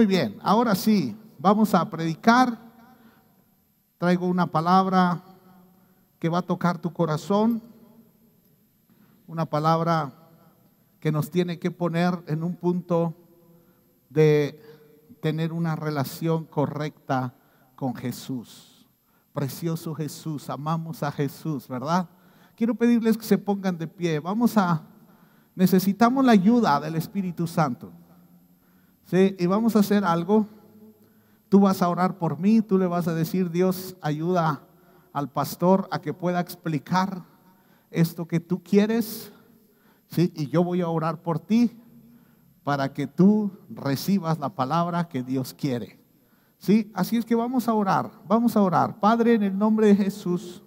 Muy bien, ahora sí, vamos a predicar. Traigo una palabra que va a tocar tu corazón, una palabra que nos tiene que poner en un punto de tener una relación correcta con Jesús. Precioso Jesús, amamos a Jesús, ¿verdad? Quiero pedirles que se pongan de pie. Necesitamos la ayuda del Espíritu Santo. ¿Sí? Y vamos a hacer algo. Tú vas a orar por mí, tú le vas a decir: Dios, ayuda al pastor a que pueda explicar esto que tú quieres, ¿sí? Y yo voy a orar por ti para que tú recibas la palabra que Dios quiere, ¿sí? Así es que vamos a orar. Padre, en el nombre de Jesús,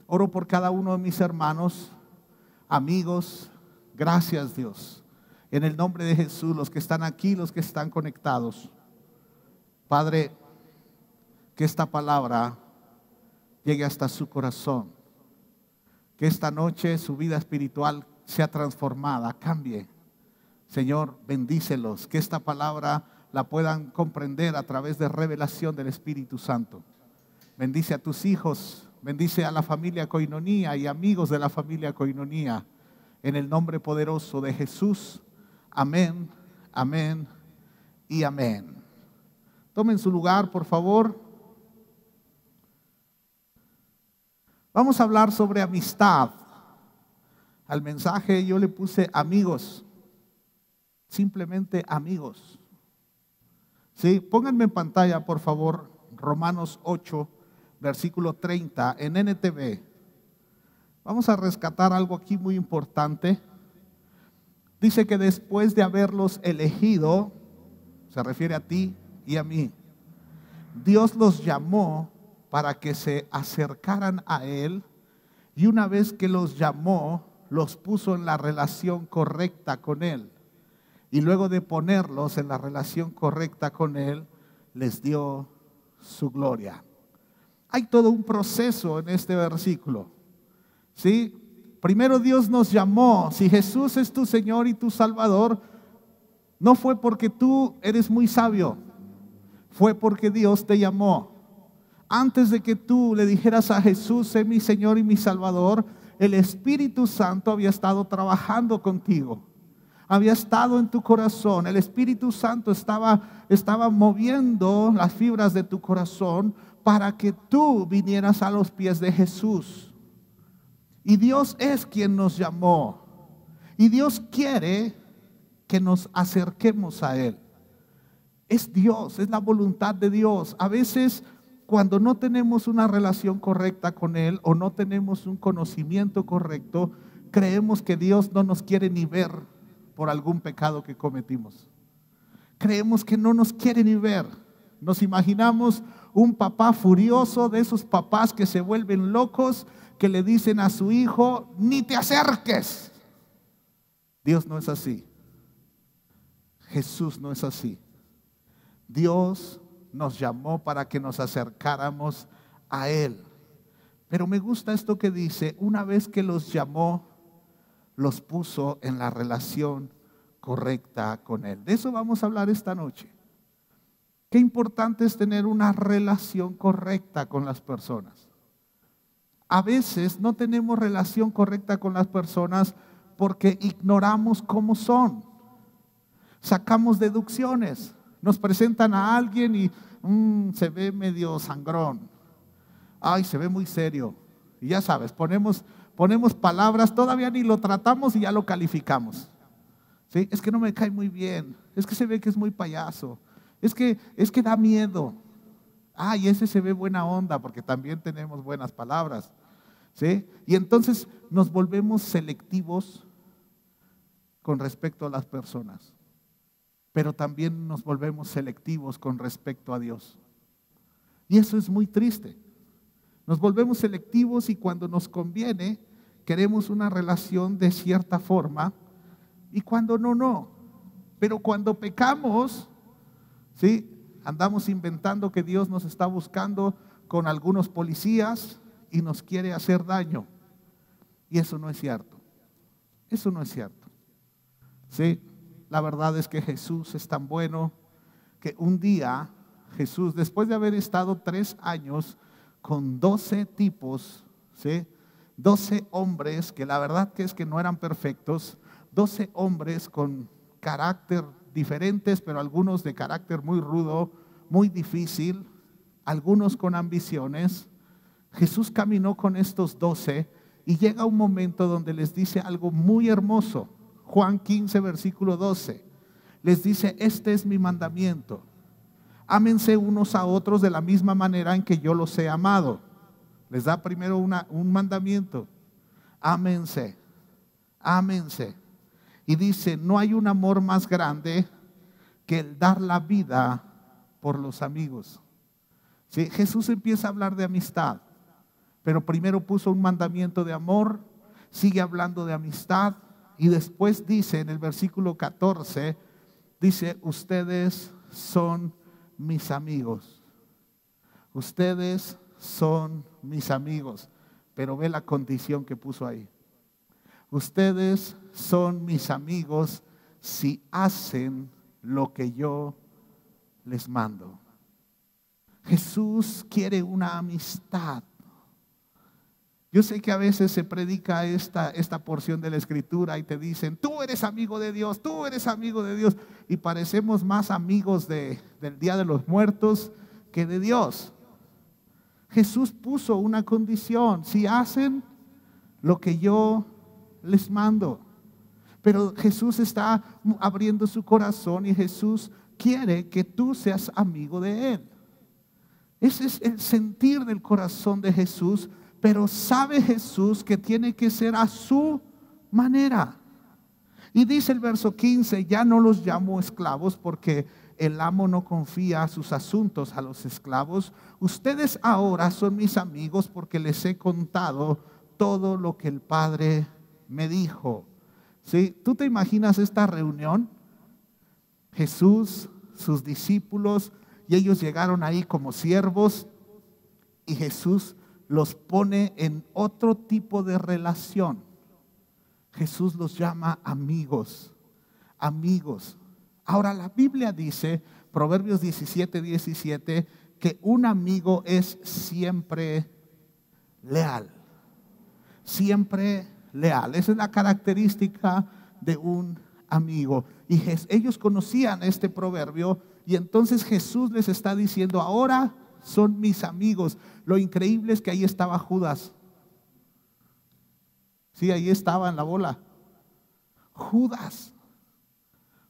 oro por cada uno de mis hermanos, amigos. Gracias, Dios. En el nombre de Jesús, los que están aquí, los que están conectados. Padre, que esta palabra llegue hasta su corazón. Que esta noche su vida espiritual sea transformada, cambie. Señor, bendícelos. Que esta palabra la puedan comprender a través de revelación del Espíritu Santo. Bendice a tus hijos, bendice a la familia Koinonía y amigos de la familia Koinonía. En el nombre poderoso de Jesús. Amén, amén y amén. Tomen su lugar, por favor. Vamos a hablar sobre amistad. Al mensaje yo le puse amigos. Simplemente amigos. Sí, pónganme en pantalla, por favor, Romanos 8, versículo 30, en NTV. Vamos a rescatar algo aquí muy importante. Dice que después de haberlos elegido, se refiere a ti y a mí, Dios los llamó para que se acercaran a Él, y una vez que los llamó, los puso en la relación correcta con Él. Y luego de ponerlos en la relación correcta con Él, les dio su gloria. Hay todo un proceso en este versículo, ¿sí? Primero Dios nos llamó. Si Jesús es tu Señor y tu Salvador, no fue porque tú eres muy sabio, fue porque Dios te llamó. Antes de que tú le dijeras a Jesús: sé mi Señor y mi Salvador, el Espíritu Santo había estado trabajando contigo. Había estado en tu corazón. El Espíritu Santo estaba moviendo las fibras de tu corazón para que tú vinieras a los pies de Jesús. Y Dios es quien nos llamó. Y Dios quiere que nos acerquemos a Él. Es Dios, es la voluntad de Dios. A veces, cuando no tenemos una relación correcta con Él o no tenemos un conocimiento correcto, creemos que Dios no nos quiere ni ver por algún pecado que cometimos. Creemos que no nos quiere ni ver. Nos imaginamos un papá furioso, de esos papás que se vuelven locos, que le dicen a su hijo: ni te acerques. Dios no es así. Jesús no es así. Dios nos llamó para que nos acercáramos a Él. Pero me gusta esto que dice: una vez que los llamó, los puso en la relación correcta con Él. De eso vamos a hablar esta noche. Qué importante es tener una relación correcta con las personas. A veces no tenemos relación correcta con las personas porque ignoramos cómo son. Sacamos deducciones. Nos presentan a alguien y se ve medio sangrón. Ay, se ve muy serio. Y ya sabes, ponemos palabras, todavía ni lo tratamos y ya lo calificamos. ¿Sí? Es que no me cae muy bien. Es que se ve que es muy payaso. Es que da miedo. Ay, ese se ve buena onda, porque también tenemos buenas palabras. ¿Sí? Y entonces nos volvemos selectivos con respecto a las personas. Pero también nos volvemos selectivos con respecto a Dios. Y eso es muy triste. Nos volvemos selectivos y cuando nos conviene queremos una relación de cierta forma y cuando no. Pero cuando pecamos, ¿sí? Andamos inventando que Dios nos está buscando con algunos policías y nos quiere hacer daño. Y eso no es cierto. ¿Sí? La verdad es que Jesús es tan bueno que un día Jesús, después de haber estado 3 años con 12 tipos, ¿sí? 12 hombres que la verdad que es que no eran perfectos, 12 hombres con carácter diferentes, pero algunos de carácter muy rudo, muy difícil, algunos con ambiciones. Jesús caminó con estos 12 y llega un momento donde les dice algo muy hermoso. Juan 15, versículo 12. Les dice, este es mi mandamiento. Ámense unos a otros de la misma manera en que yo los he amado. Les da primero un mandamiento. Ámense, ámense. Y dice, no hay un amor más grande que el dar la vida por los amigos. ¿Sí? Jesús empieza a hablar de amistad, pero primero puso un mandamiento de amor, sigue hablando de amistad y después dice en el versículo 14, dice, ustedes son mis amigos. Ustedes son mis amigos. Pero ve la condición que puso ahí. Ustedes son mis amigos si hacen lo que yo les mando. Jesús quiere una amistad. Yo sé que a veces se predica esta porción de la Escritura y te dicen, tú eres amigo de Dios, tú eres amigo de Dios. Y parecemos más amigos del Día de los Muertos que de Dios. Jesús puso una condición, si hacen lo que yo les mando. Pero Jesús está abriendo su corazón y Jesús quiere que tú seas amigo de Él. Ese es el sentir del corazón de Jesús. Pero sabe Jesús que tiene que ser a su manera. Y dice el verso 15, ya no los llamo esclavos porque el amo no confía sus asuntos a los esclavos. Ustedes ahora son mis amigos porque les he contado todo lo que el Padre me dijo. ¿Sí? ¿Tú te imaginas esta reunión? Jesús, sus discípulos, y ellos llegaron ahí como siervos y Jesús los pone en otro tipo de relación. Jesús los llama amigos, amigos. Ahora la Biblia dice, Proverbios 17:17, que un amigo es siempre leal. Siempre leal. Esa es la característica de un amigo. Y ellos conocían este proverbio y entonces Jesús les está diciendo, ahora son mis amigos. Lo increíble es que ahí estaba Judas. Sí, ahí estaba en la bola. Judas.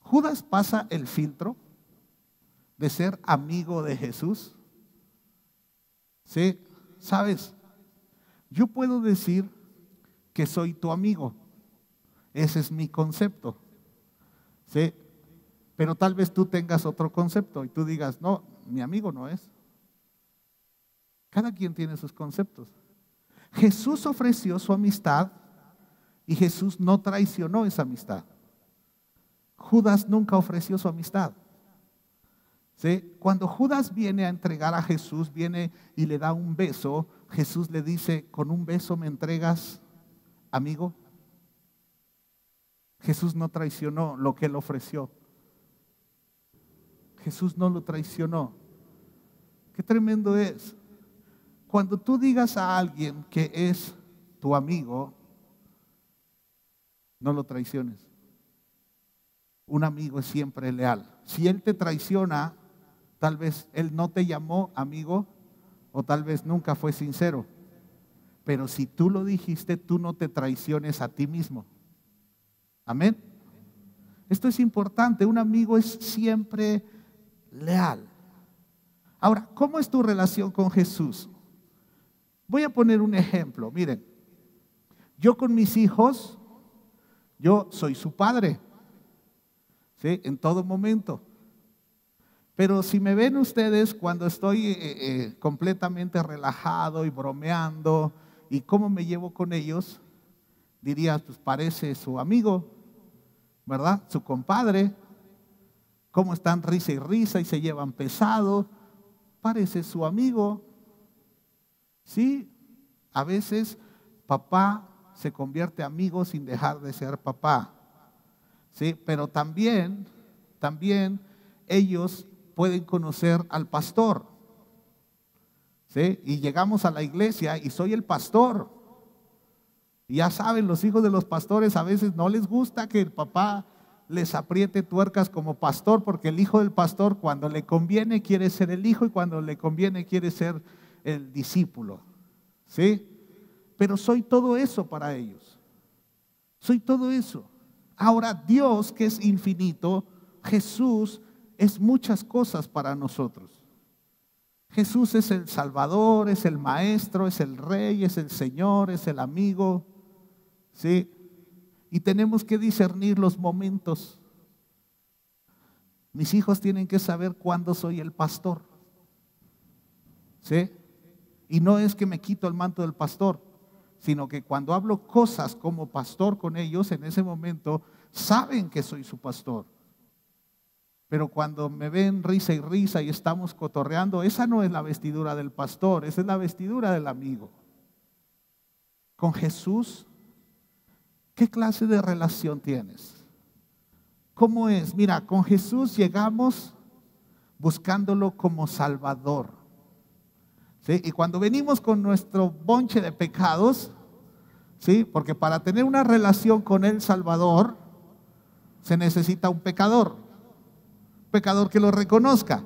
Judas pasa el filtro de ser amigo de Jesús. Sí, sabes, yo puedo decir que soy tu amigo. Ese es mi concepto. Sí, pero tal vez tú tengas otro concepto y tú digas, no, mi amigo no es. Cada quien tiene sus conceptos. Jesús ofreció su amistad y Jesús no traicionó esa amistad. Judas nunca ofreció su amistad. ¿Sí? Cuando Judas viene a entregar a Jesús, viene y le da un beso, Jesús le dice, ¿con un beso me entregas, amigo? Jesús no traicionó lo que él ofreció. Jesús no lo traicionó. Qué tremendo es. Cuando tú digas a alguien que es tu amigo, no lo traiciones. Un amigo es siempre leal. Si él te traiciona, tal vez él no te llamó amigo o tal vez nunca fue sincero. Pero si tú lo dijiste, tú no te traiciones a ti mismo. Amén. Esto es importante. Un amigo es siempre leal. Ahora, ¿cómo es tu relación con Jesús? Voy a poner un ejemplo. Miren, yo con mis hijos, yo soy su padre, ¿sí? En todo momento. Pero si me ven ustedes cuando estoy completamente relajado y bromeando y cómo me llevo con ellos, diría, pues parece su amigo, ¿verdad? Su compadre. Cómo están risa y risa y se llevan pesado, parece su amigo. Sí, a veces papá se convierte amigo sin dejar de ser papá. Sí, pero también ellos pueden conocer al pastor. ¿Sí? Y llegamos a la iglesia y soy el pastor. Y ya saben, los hijos de los pastores a veces no les gusta que el papá les apriete tuercas como pastor, porque el hijo del pastor cuando le conviene quiere ser el hijo y cuando le conviene quiere ser el discípulo. ¿Sí? Pero soy todo eso para ellos. Soy todo eso. Ahora Dios, que es infinito, Jesús es muchas cosas para nosotros. Jesús es el Salvador, es el Maestro, es el Rey, es el Señor, es el amigo. ¿Sí? Y tenemos que discernir los momentos. Mis hijos tienen que saber cuándo soy el pastor. ¿Sí? Y no es que me quito el manto del pastor, sino que cuando hablo cosas como pastor con ellos, en ese momento saben que soy su pastor. Pero cuando me ven risa y risa y estamos cotorreando, esa no es la vestidura del pastor, esa es la vestidura del amigo. Con Jesús, ¿qué clase de relación tienes? ¿Cómo es? Mira, con Jesús llegamos buscándolo como Salvador. ¿Sí? Y cuando venimos con nuestro bonche de pecados, ¿sí? Porque para tener una relación con el Salvador se necesita un pecador que lo reconozca.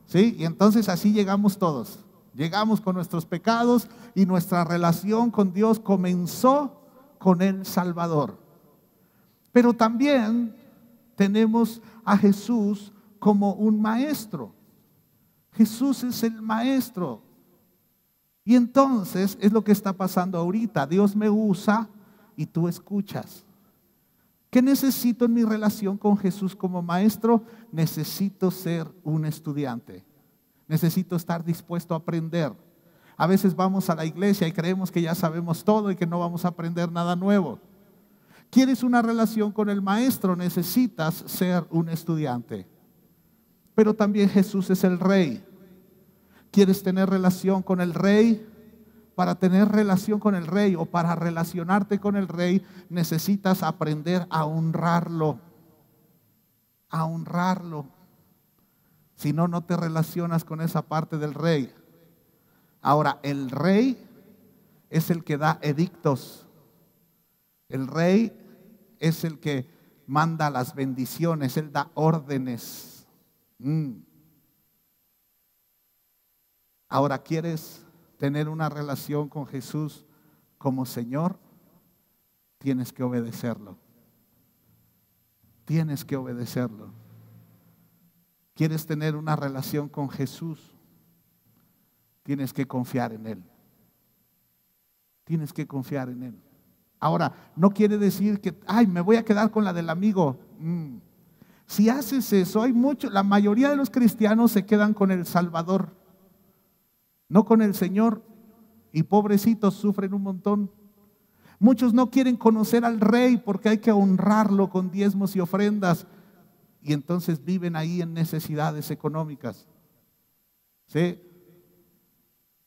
¿Sí? Y entonces así llegamos todos. Llegamos con nuestros pecados y nuestra relación con Dios comenzó con el Salvador. Pero también tenemos a Jesús como un maestro. Jesús es el maestro. Y entonces es lo que está pasando ahorita. Dios me usa y tú escuchas. ¿Qué necesito en mi relación con Jesús como maestro? Necesito ser un estudiante. Necesito estar dispuesto a aprender. A veces vamos a la iglesia y creemos que ya sabemos todo y que no vamos a aprender nada nuevo. ¿Quieres una relación con el maestro? Necesitas ser un estudiante. Pero también Jesús es el Rey. ¿Quieres tener relación con el Rey? Para tener relación con el Rey o para relacionarte con el Rey, necesitas aprender a honrarlo. A honrarlo. Si no, no te relacionas con esa parte del Rey. Ahora, el Rey es el que da edictos. El Rey es el que manda las bendiciones. Él da órdenes. Ahora, ¿quieres tener una relación con Jesús como Señor? Tienes que obedecerlo. Tienes que obedecerlo. ¿Quieres tener una relación con Jesús? Tienes que confiar en Él. Tienes que confiar en Él. Ahora, no quiere decir que, me voy a quedar con la del amigo. Si haces eso, la mayoría de los cristianos se quedan con el Salvador, no con el Señor, y pobrecitos sufren un montón. Muchos no quieren conocer al Rey porque hay que honrarlo con diezmos y ofrendas, y entonces viven ahí en necesidades económicas. ¿Sí?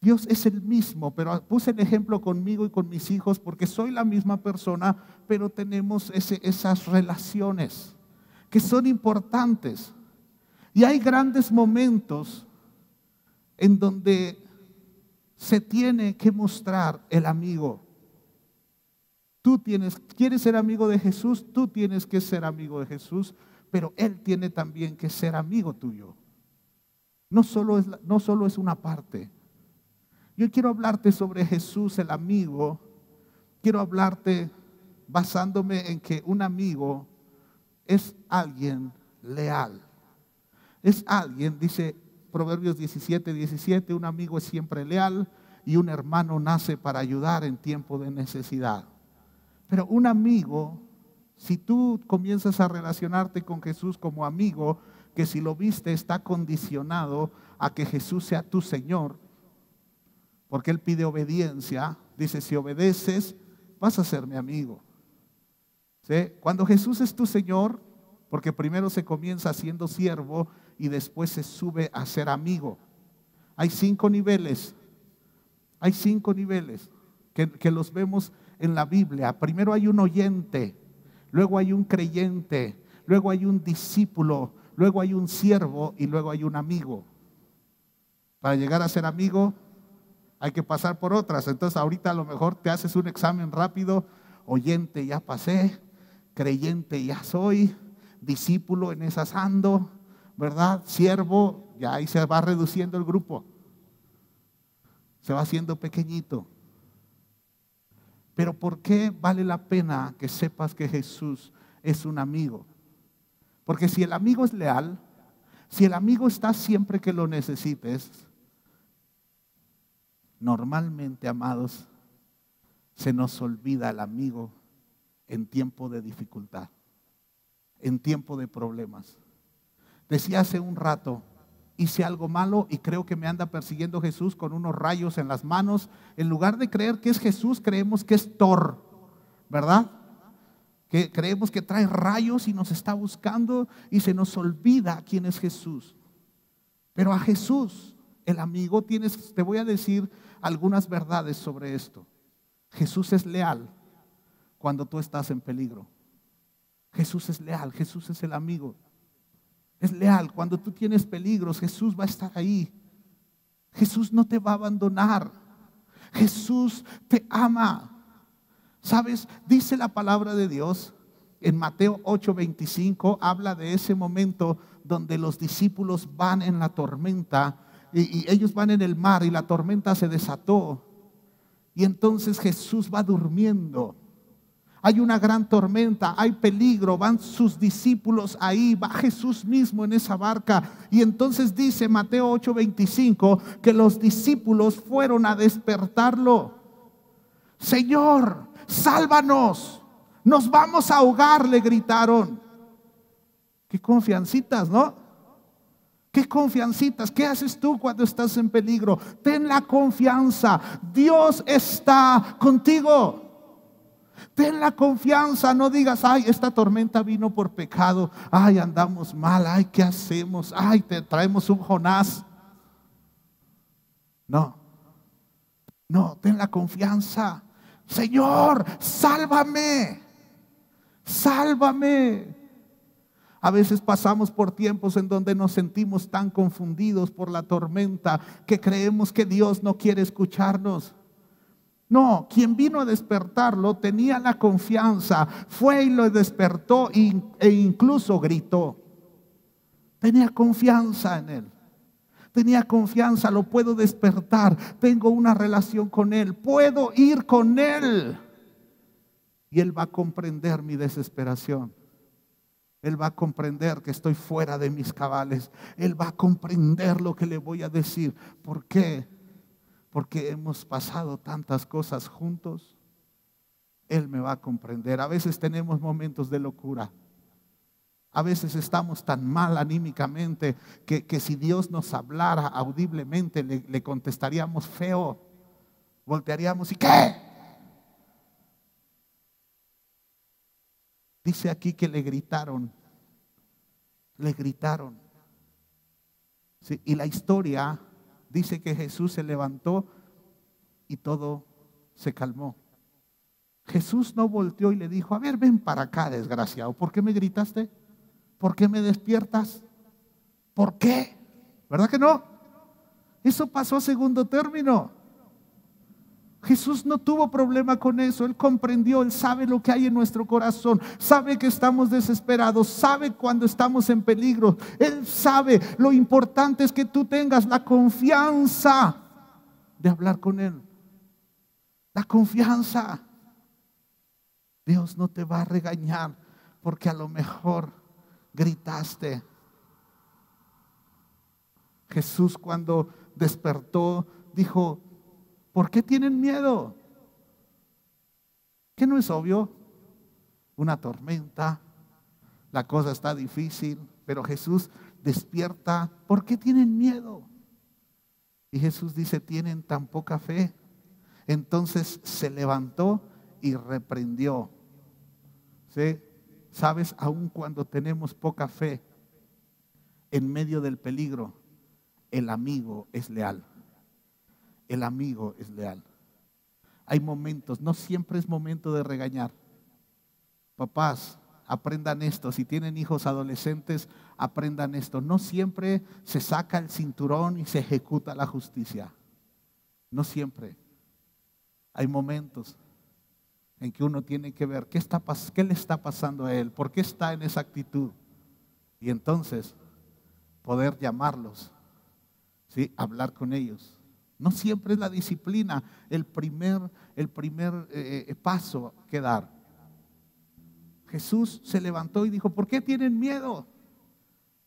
Dios es el mismo, pero puse el ejemplo conmigo y con mis hijos porque soy la misma persona, pero tenemos esas relaciones que son importantes. Y hay grandes momentos en donde se tiene que mostrar el amigo. ¿Quieres ser amigo de Jesús? Tú tienes que ser amigo de Jesús, pero Él tiene también que ser amigo tuyo. No solo es una parte. Yo quiero hablarte sobre Jesús, el amigo. Quiero hablarte basándome en que un amigo es alguien leal. Es alguien, dice Proverbios 17:17, un amigo es siempre leal y un hermano nace para ayudar en tiempo de necesidad. Pero un amigo, si tú comienzas a relacionarte con Jesús como amigo, que si lo viste está condicionado a que Jesús sea tu Señor, porque Él pide obediencia. Dice, si obedeces, vas a ser mi amigo. ¿Sí? Cuando Jesús es tu Señor, porque primero se comienza siendo siervo y después se sube a ser amigo. Hay 5 niveles. Hay 5 niveles que los vemos en la Biblia. Primero hay un oyente, luego hay un creyente, luego hay un discípulo, luego hay un siervo y luego hay un amigo. Para llegar a ser amigo hay que pasar por otras. Entonces ahorita a lo mejor te haces un examen rápido. Oyente ya pasé, creyente ya soy, discípulo en esas ando, ¿verdad? Siervo, ya ahí se va reduciendo el grupo. Se va haciendo pequeñito. Pero ¿por qué vale la pena que sepas que Jesús es un amigo? Porque si el amigo es leal, si el amigo está siempre que lo necesites, normalmente, amados, se nos olvida el amigo en tiempo de dificultad, en tiempo de problemas. Decía hace un rato, hice algo malo y creo que me anda persiguiendo Jesús con unos rayos en las manos. En lugar de creer que es Jesús, creemos que es Thor, ¿verdad? Que creemos que trae rayos y nos está buscando y se nos olvida quién es Jesús. Pero a Jesús, el amigo, te voy a decir algunas verdades sobre esto. Jesús es leal cuando tú estás en peligro. Jesús es leal, Jesús es el amigo. Es leal cuando tú tienes peligros, Jesús va a estar ahí. Jesús no te va a abandonar. Jesús te ama. ¿Sabes? Dice la palabra de Dios en Mateo 8:25, habla de ese momento donde los discípulos van en la tormenta y ellos van en el mar y la tormenta se desató. Y entonces Jesús va durmiendo. Hay una gran tormenta, hay peligro, van sus discípulos ahí, va Jesús mismo en esa barca. Y entonces dice Mateo 8:25 que los discípulos fueron a despertarlo. Señor, sálvanos, nos vamos a ahogar, le gritaron. Qué confiancitas, ¿no? Qué confiancitas. ¿Qué haces tú cuando estás en peligro? Ten la confianza, Dios está contigo. Ten la confianza, no digas, ay, esta tormenta vino por pecado, ay, andamos mal, ay, ¿qué hacemos? Ay, te traemos un Jonás. No, ten la confianza. Señor, sálvame, sálvame. A veces pasamos por tiempos en donde nos sentimos tan confundidos por la tormenta que creemos que Dios no quiere escucharnos. No, quien vino a despertarlo tenía la confianza, fue y lo despertó e incluso gritó. Tenía confianza en él. Tenía confianza, lo puedo despertar, tengo una relación con él, puedo ir con él. Y él va a comprender mi desesperación. Él va a comprender que estoy fuera de mis cabales. Él va a comprender lo que le voy a decir. ¿Por qué? Porque hemos pasado tantas cosas juntos. Él me va a comprender. A veces tenemos momentos de locura. A veces estamos tan mal anímicamente que si Dios nos hablara audiblemente le contestaríamos feo. Voltearíamos y ¿qué? Dice aquí que le gritaron. Le gritaron. Sí, y la historia dice que Jesús se levantó y todo se calmó. Jesús no volteó y le dijo, a ver, ven para acá, desgraciado. ¿Por qué me gritaste? ¿Por qué me despiertas? ¿Por qué? ¿Verdad que no? Eso pasó a segundo término. Jesús no tuvo problema con eso. Él comprendió, Él sabe lo que hay en nuestro corazón, sabe que estamos desesperados, sabe cuando estamos en peligro. Él sabe, lo importante es que tú tengas la confianza de hablar con Él. La confianza. Dios no te va a regañar porque a lo mejor gritaste. Jesús cuando despertó dijo, ¿por qué tienen miedo? ¿Qué no es obvio? Una tormenta, la cosa está difícil, pero Jesús despierta. ¿Por qué tienen miedo? Y Jesús dice, tienen tan poca fe. Entonces se levantó y reprendió. ¿Sí? ¿Sabes? Aun cuando tenemos poca fe, en medio del peligro, el amigo es leal. El amigo es leal. Hay momentos, no siempre es momento de regañar. Papás, aprendan esto. Si tienen hijos adolescentes, aprendan esto. No siempre se saca el cinturón y se ejecuta la justicia. No siempre. Hay momentos en que uno tiene que ver qué le está pasando a él, por qué está en esa actitud. Y entonces poder llamarlos, ¿sí? Hablar con ellos. No siempre es la disciplina el primer paso que dar. Jesús se levantó y dijo, ¿por qué tienen miedo?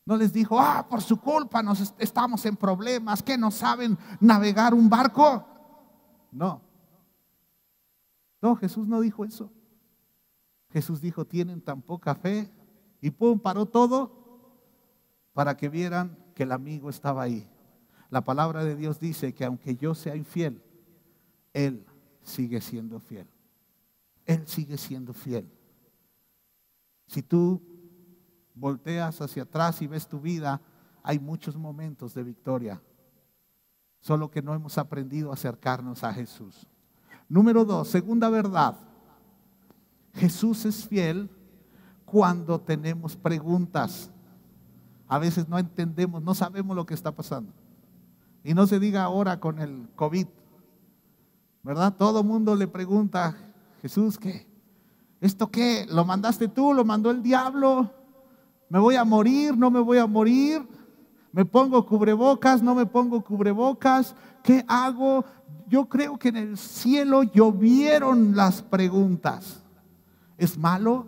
No les dijo, por su culpa estamos en problemas, ¿qué no saben navegar un barco? No, Jesús no dijo eso. Jesús dijo, tienen tan poca fe, y pum, paró todo para que vieran que el amigo estaba ahí. La palabra de Dios dice que aunque yo sea infiel, Él sigue siendo fiel. Él sigue siendo fiel. Si tú volteas hacia atrás y ves tu vida, hay muchos momentos de victoria. Solo que no hemos aprendido a acercarnos a Jesús. Número 2, segunda verdad. Jesús es fiel cuando tenemos preguntas. A veces no entendemos, no sabemos lo que está pasando. Y no se diga ahora con el COVID, ¿verdad? Todo mundo le pregunta, Jesús, ¿qué? ¿Esto qué? ¿Lo mandaste tú? ¿Lo mandó el diablo? ¿Me voy a morir? ¿No me voy a morir? ¿Me pongo cubrebocas? ¿No me pongo cubrebocas? ¿Qué hago? Yo creo que en el cielo llovieron las preguntas. ¿Es malo?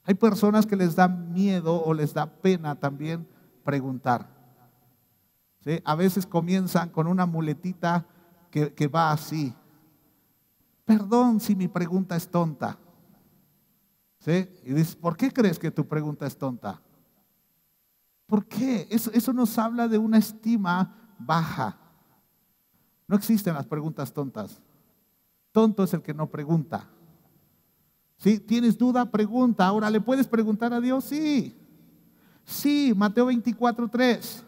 Hay personas que les da miedo o les da pena también preguntar. ¿Sí? A veces comienzan con una muletita que va así. Perdón si mi pregunta es tonta. ¿Sí? Y dices, ¿por qué crees que tu pregunta es tonta? ¿Por qué? Eso nos habla de una estima baja. No existen las preguntas tontas. Tonto es el que no pregunta. ¿Sí? ¿Tienes duda? Pregunta. Ahora, ¿le puedes preguntar a Dios? Sí. Sí, Mateo 24:3.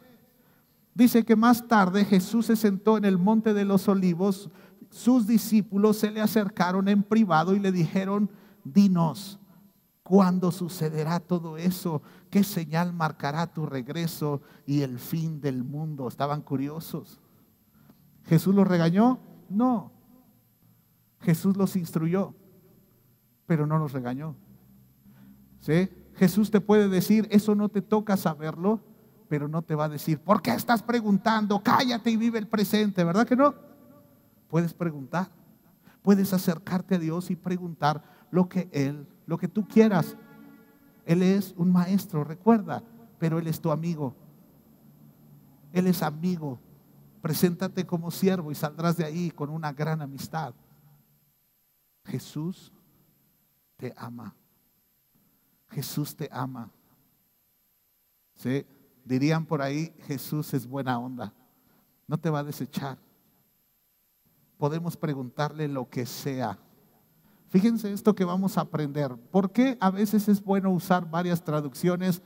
Dice que más tarde Jesús se sentó en el monte de los olivos. Sus discípulos se le acercaron en privado y le dijeron, dinos, ¿cuándo sucederá todo eso? ¿Qué señal marcará tu regreso y el fin del mundo? Estaban curiosos. ¿Jesús los regañó? No. Jesús los instruyó, pero no los regañó. ¿Sí? Jesús te puede decir, eso no te toca saberlo, pero no te va a decir, ¿por qué estás preguntando? Cállate y vive el presente, ¿verdad que no? Puedes preguntar, puedes acercarte a Dios y preguntar lo que tú quieras. Él es un maestro, recuerda, pero Él es tu amigo. Él es amigo. Preséntate como siervo y saldrás de ahí con una gran amistad. Jesús te ama. Jesús te ama. ¿Sí? Dirían por ahí, Jesús es buena onda. No te va a desechar. Podemos preguntarle lo que sea. Fíjense esto que vamos a aprender. ¿Por qué a veces es bueno usar varias traducciones?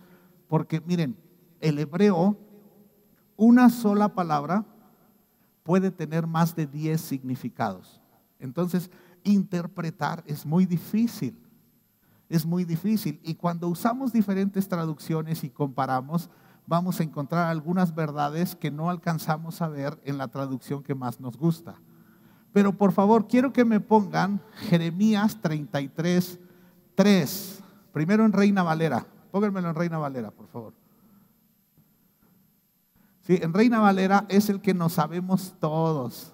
Porque miren, el hebreo, una sola palabra puede tener más de 10 significados. Entonces, interpretar es muy difícil. Es muy difícil. Y cuando usamos diferentes traducciones y comparamos, vamos a encontrar algunas verdades que no alcanzamos a ver en la traducción que más nos gusta. Pero por favor, quiero que me pongan Jeremías 33:3. Primero en Reina Valera. Pónganmelo en Reina Valera, por favor. Sí, en Reina Valera es el que nos sabemos todos.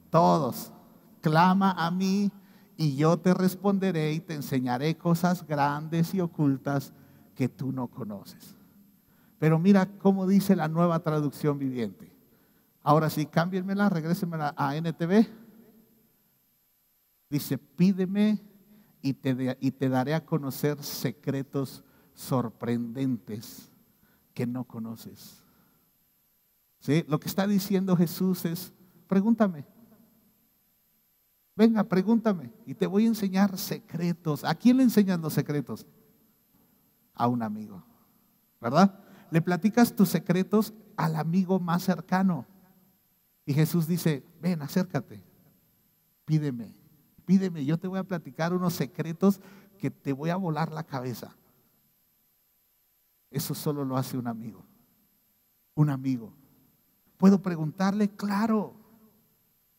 Todos. Clama a mí y yo te responderé y te enseñaré cosas grandes y ocultas que tú no conoces. Pero mira cómo dice la Nueva Traducción Viviente. Ahora sí, cámbienmela, regrésenmela a NTV. Dice, pídeme y te daré a conocer secretos sorprendentes que no conoces. ¿Sí? Lo que está diciendo Jesús es, pregúntame. Venga, pregúntame y te voy a enseñar secretos. ¿A quién le enseñan los secretos? A un amigo, ¿verdad? Le platicas tus secretos al amigo más cercano. Y Jesús dice, ven, acércate, pídeme, yo te voy a platicar unos secretos que te voy a volar la cabeza. Eso solo lo hace un amigo. Un amigo. ¿Puedo preguntarle? Claro.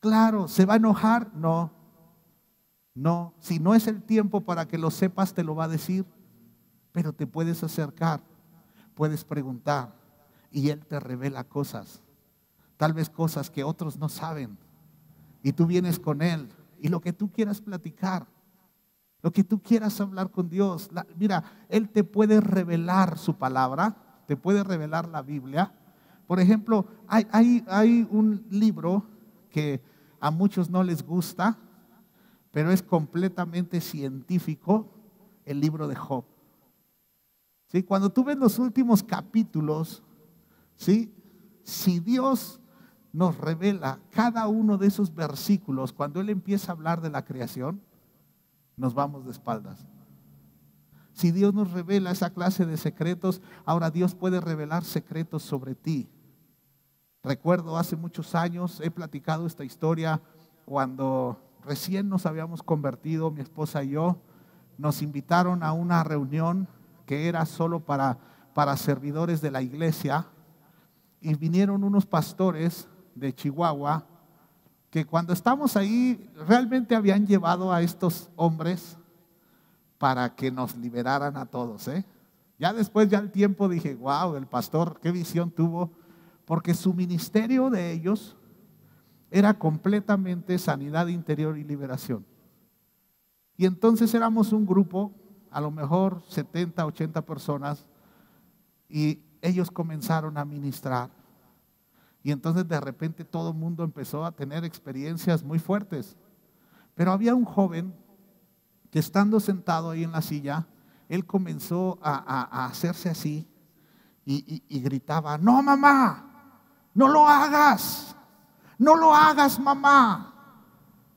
Claro. ¿Se va a enojar? No. No. Si no es el tiempo para que lo sepas, te lo va a decir. Pero te puedes acercar. Puedes preguntar. Y Él te revela cosas. Tal vez cosas que otros no saben. Y tú vienes con Él. Y lo que tú quieras platicar. Lo que tú quieras hablar con Dios. Mira, Él te puede revelar su palabra. Te puede revelar la Biblia. Por ejemplo, hay un libro que a muchos no les gusta, pero es completamente científico, el libro de Job. ¿Sí? Cuando tú ves los últimos capítulos, ¿sí? Si Dios nos revela cada uno de esos versículos, cuando Él empieza a hablar de la creación, nos vamos de espaldas. Si Dios nos revela esa clase de secretos, ahora Dios puede revelar secretos sobre ti. Recuerdo hace muchos años, he platicado esta historia cuando recién nos habíamos convertido, mi esposa y yo, nos invitaron a una reunión que era solo para servidores de la iglesia, y vinieron unos pastores de Chihuahua que cuando estamos ahí realmente habían llevado a estos hombres para que nos liberaran a todos. Ya después, ya el tiempo, dije, wow, el pastor, qué visión tuvo, porque su ministerio de ellos era completamente sanidad interior y liberación. Y entonces éramos un grupo, a lo mejor 70, 80 personas, y ellos comenzaron a ministrar. Y entonces de repente todo el mundo empezó a tener experiencias muy fuertes. Pero había un joven que estando sentado ahí en la silla, él comenzó a hacerse así y gritaba, no mamá, no lo hagas, no lo hagas mamá,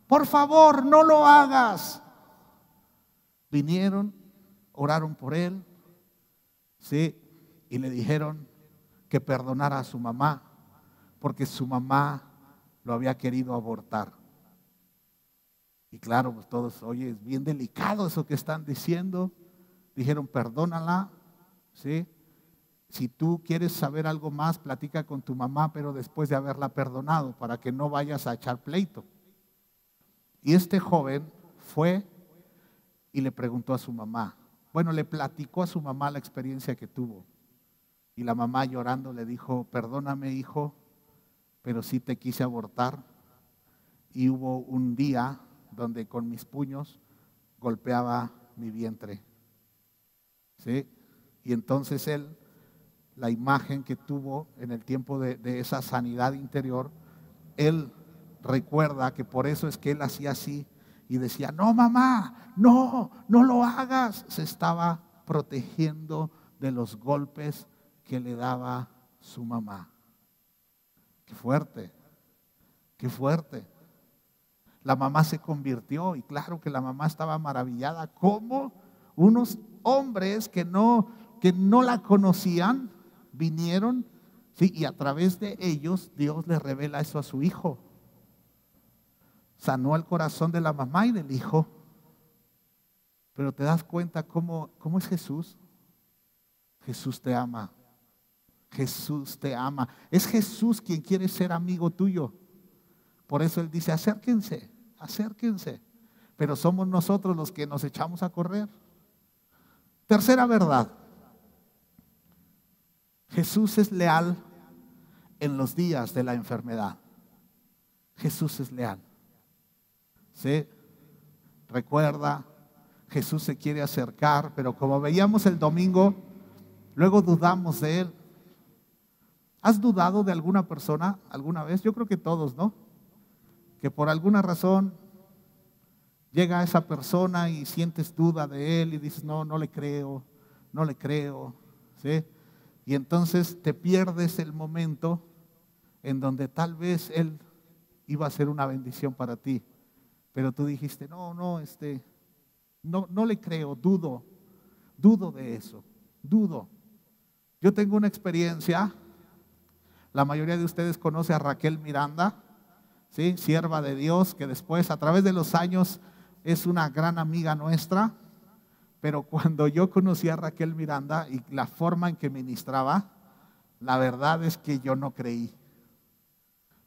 por favor no lo hagas. Vinieron, oraron por él, ¿sí? Y le dijeron que perdonara a su mamá, porque su mamá lo había querido abortar. Y claro, pues todos, oye, es bien delicado eso que están diciendo. Dijeron, perdónala, ¿sí? Si tú quieres saber algo más, platica con tu mamá, pero después de haberla perdonado, para que no vayas a echar pleito. Y este joven fue y le preguntó a su mamá. Bueno, le platicó a su mamá la experiencia que tuvo. Y la mamá llorando le dijo, perdóname hijo, pero sí te quise abortar. Y hubo un día donde con mis puños golpeaba mi vientre. ¿Sí? Y entonces él, la imagen que tuvo en el tiempo de esa sanidad interior, él recuerda que por eso es que él hacía así y decía, no mamá, no lo hagas. Se estaba protegiendo de los golpes que le daba su mamá. Qué fuerte, qué fuerte. La mamá se convirtió y claro que la mamá estaba maravillada. ¿Cómo unos hombres que no la conocían vinieron? Sí, y a través de ellos Dios le revela eso a su hijo. Sanó el corazón de la mamá y del hijo. Pero te das cuenta cómo es Jesús. Jesús te ama. Jesús te ama. Es Jesús quien quiere ser amigo tuyo. Por eso Él dice, acérquense, acérquense. Pero somos nosotros los que nos echamos a correr. Tercera verdad. Jesús es leal en los días de la enfermedad. Jesús es leal. ¿Sí? Recuerda, Jesús se quiere acercar, pero como veíamos el domingo, luego dudamos de Él. ¿Has dudado de alguna persona alguna vez? Yo creo que todos, ¿no? Que por alguna razón llega esa persona y sientes duda de Él y dices, no le creo, ¿sí? Y entonces te pierdes el momento en donde tal vez Él iba a ser una bendición para ti. Pero tú dijiste, no le creo, dudo de eso, dudo. Yo tengo una experiencia, la mayoría de ustedes conoce a Raquel Miranda, ¿sí? Sierva de Dios, que después a través de los años es una gran amiga nuestra. pero cuando yo conocí a Raquel Miranda y la forma en que ministraba, la verdad es que yo no creí.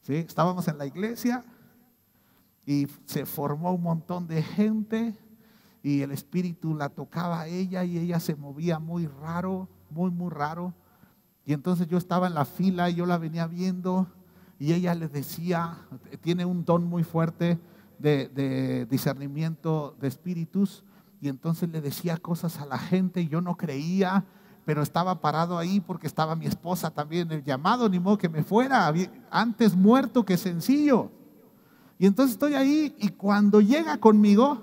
¿Sí? Estábamos en la iglesia y se formó un montón de gente y el Espíritu la tocaba a ella y ella se movía muy raro, muy raro. Y entonces yo estaba en la fila y yo la venía viendo y ella le decía, tiene un don muy fuerte de discernimiento de espíritus, y entonces le decía cosas a la gente y yo no creía, pero estaba parado ahí porque estaba mi esposa también, el llamado, ni modo que me fuera, antes muerto que sencillo. Y entonces estoy ahí y cuando llega conmigo,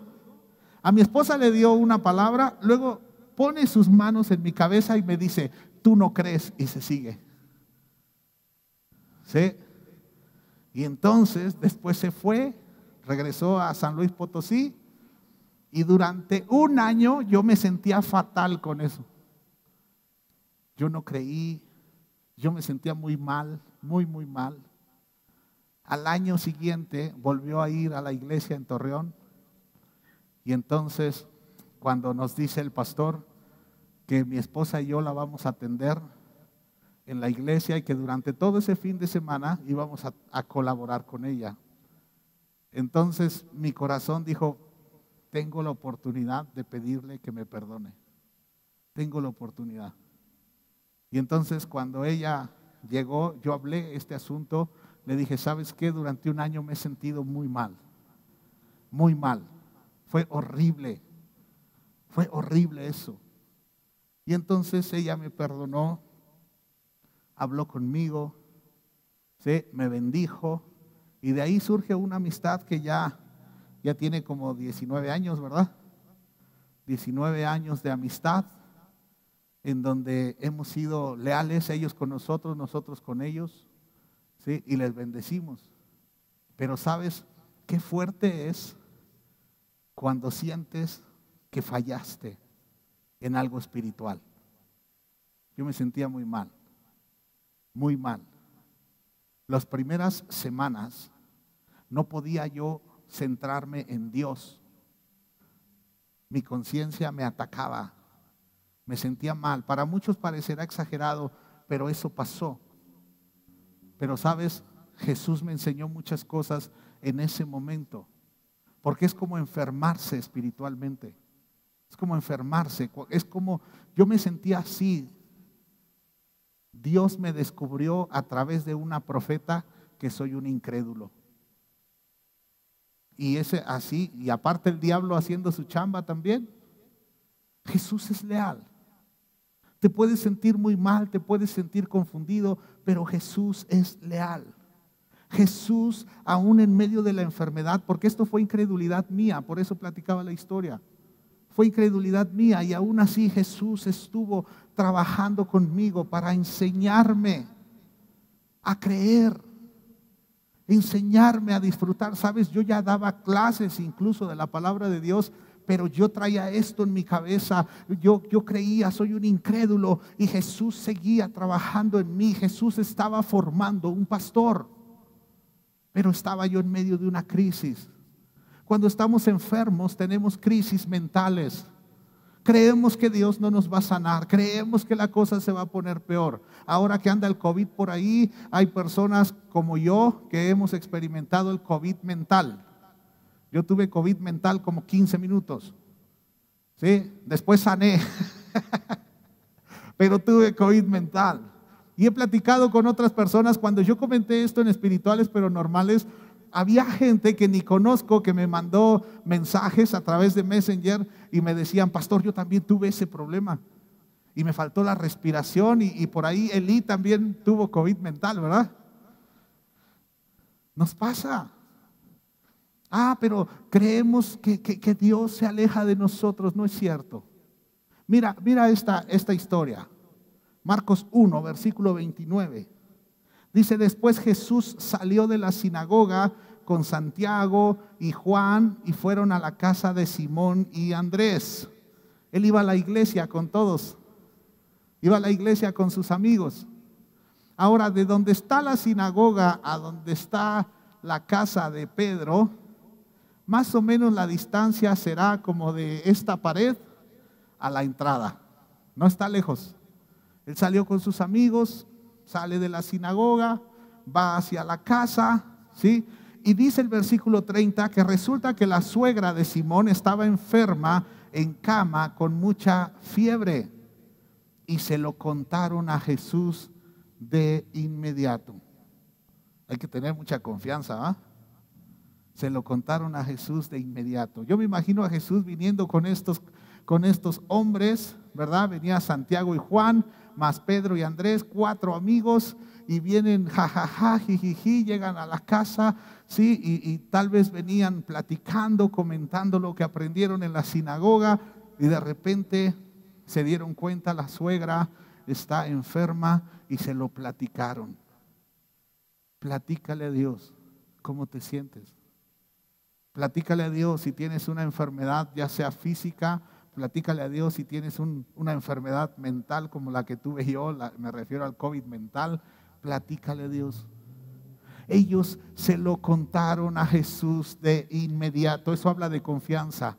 a mi esposa le dio una palabra, luego pone sus manos en mi cabeza y me dice, tú no crees, y se sigue. ¿Sí? Y entonces después se fue, regresó a San Luis Potosí y durante un año yo me sentía fatal con eso. Yo no creí, yo me sentía muy mal, muy mal. Al año siguiente volvió a ir a la iglesia en Torreón y entonces cuando nos dice el pastor que mi esposa y yo la vamos a atender en la iglesia y que durante todo ese fin de semana íbamos a colaborar con ella. Entonces mi corazón dijo, tengo la oportunidad de pedirle que me perdone. Tengo la oportunidad. Y entonces cuando ella llegó, yo hablé este asunto, le dije, ¿sabes qué? Durante un año me he sentido muy mal. Muy mal. Fue horrible eso. Y entonces ella me perdonó, habló conmigo, ¿sí? Me bendijo y de ahí surge una amistad que ya tiene como 19 años, ¿verdad? 19 años de amistad en donde hemos sido leales, ellos con nosotros, nosotros con ellos, ¿sí? Y les bendecimos. Pero ¿sabes qué fuerte es cuando sientes que fallaste en algo espiritual? Yo me sentía muy mal. Muy mal. Las primeras semanas no podía yo centrarme en Dios. Mi conciencia me atacaba. Me sentía mal. Para muchos parecerá exagerado, pero eso pasó. Pero sabes, Jesús me enseñó muchas cosas en ese momento. Porque es como enfermarse espiritualmente. Es como enfermarse. Es como, yo me sentía así. Dios me descubrió a través de una profeta que soy un incrédulo. Y ese así, y aparte el diablo haciendo su chamba también. Jesús es leal. Te puedes sentir muy mal, te puedes sentir confundido, pero Jesús es leal. Jesús, aún en medio de la enfermedad, porque esto fue incredulidad mía, por eso platicaba la historia. Fue incredulidad mía y aún así Jesús estuvo trabajando conmigo para enseñarme a creer, enseñarme a disfrutar. Sabes, yo ya daba clases incluso de la palabra de Dios, pero yo traía esto en mi cabeza. Yo creía, soy un incrédulo, y Jesús seguía trabajando en mí. Jesús estaba formando un pastor, pero estaba yo en medio de una crisis. Cuando estamos enfermos tenemos crisis mentales. Creemos que Dios no nos va a sanar, creemos que la cosa se va a poner peor. Ahora que anda el COVID por ahí, hay personas como yo que hemos experimentado el COVID mental. Yo tuve COVID mental como 15 minutos, ¿sí? Después sané, pero tuve COVID mental. Y he platicado con otras personas, cuando yo comenté esto en espirituales pero normales, había gente que ni conozco que me mandó mensajes a través de Messenger y me decían, pastor, yo también tuve ese problema y me faltó la respiración, y por ahí Eli también tuvo COVID mental, ¿verdad? Nos pasa. Pero creemos que Dios se aleja de nosotros. No es cierto. Mira esta historia. Marcos 1, versículo 29. Dice, después Jesús salió de la sinagoga con Santiago y Juan y fueron a la casa de Simón y Andrés. Él iba a la iglesia con todos. Iba a la iglesia con sus amigos. Ahora, de donde está la sinagoga a donde está la casa de Pedro, más o menos la distancia será como de esta pared a la entrada. No está lejos. Él salió con sus amigos, sale de la sinagoga, va hacia la casa, ¿sí? Y dice el versículo 30 que resulta que la suegra de Simón estaba enferma en cama con mucha fiebre. Y se lo contaron a Jesús de inmediato. Hay que tener mucha confianza, ¿ah? Se lo contaron a Jesús de inmediato. Yo me imagino a Jesús viniendo con estos hombres, ¿verdad? Venía Santiago y Juan, más Pedro y Andrés, 4 amigos, y vienen jajaja, jijiji, llegan a la casa, ¿sí? Y tal vez venían platicando, comentando lo que aprendieron en la sinagoga, y de repente se dieron cuenta, la suegra está enferma y se lo platicaron. Platícale a Dios cómo te sientes. Platícale a Dios si tienes una enfermedad, ya sea física. Platícale a Dios si tienes una enfermedad mental como la que tuve yo, me refiero al COVID mental. Platícale a Dios. Ellos se lo contaron a Jesús de inmediato. Eso habla de confianza.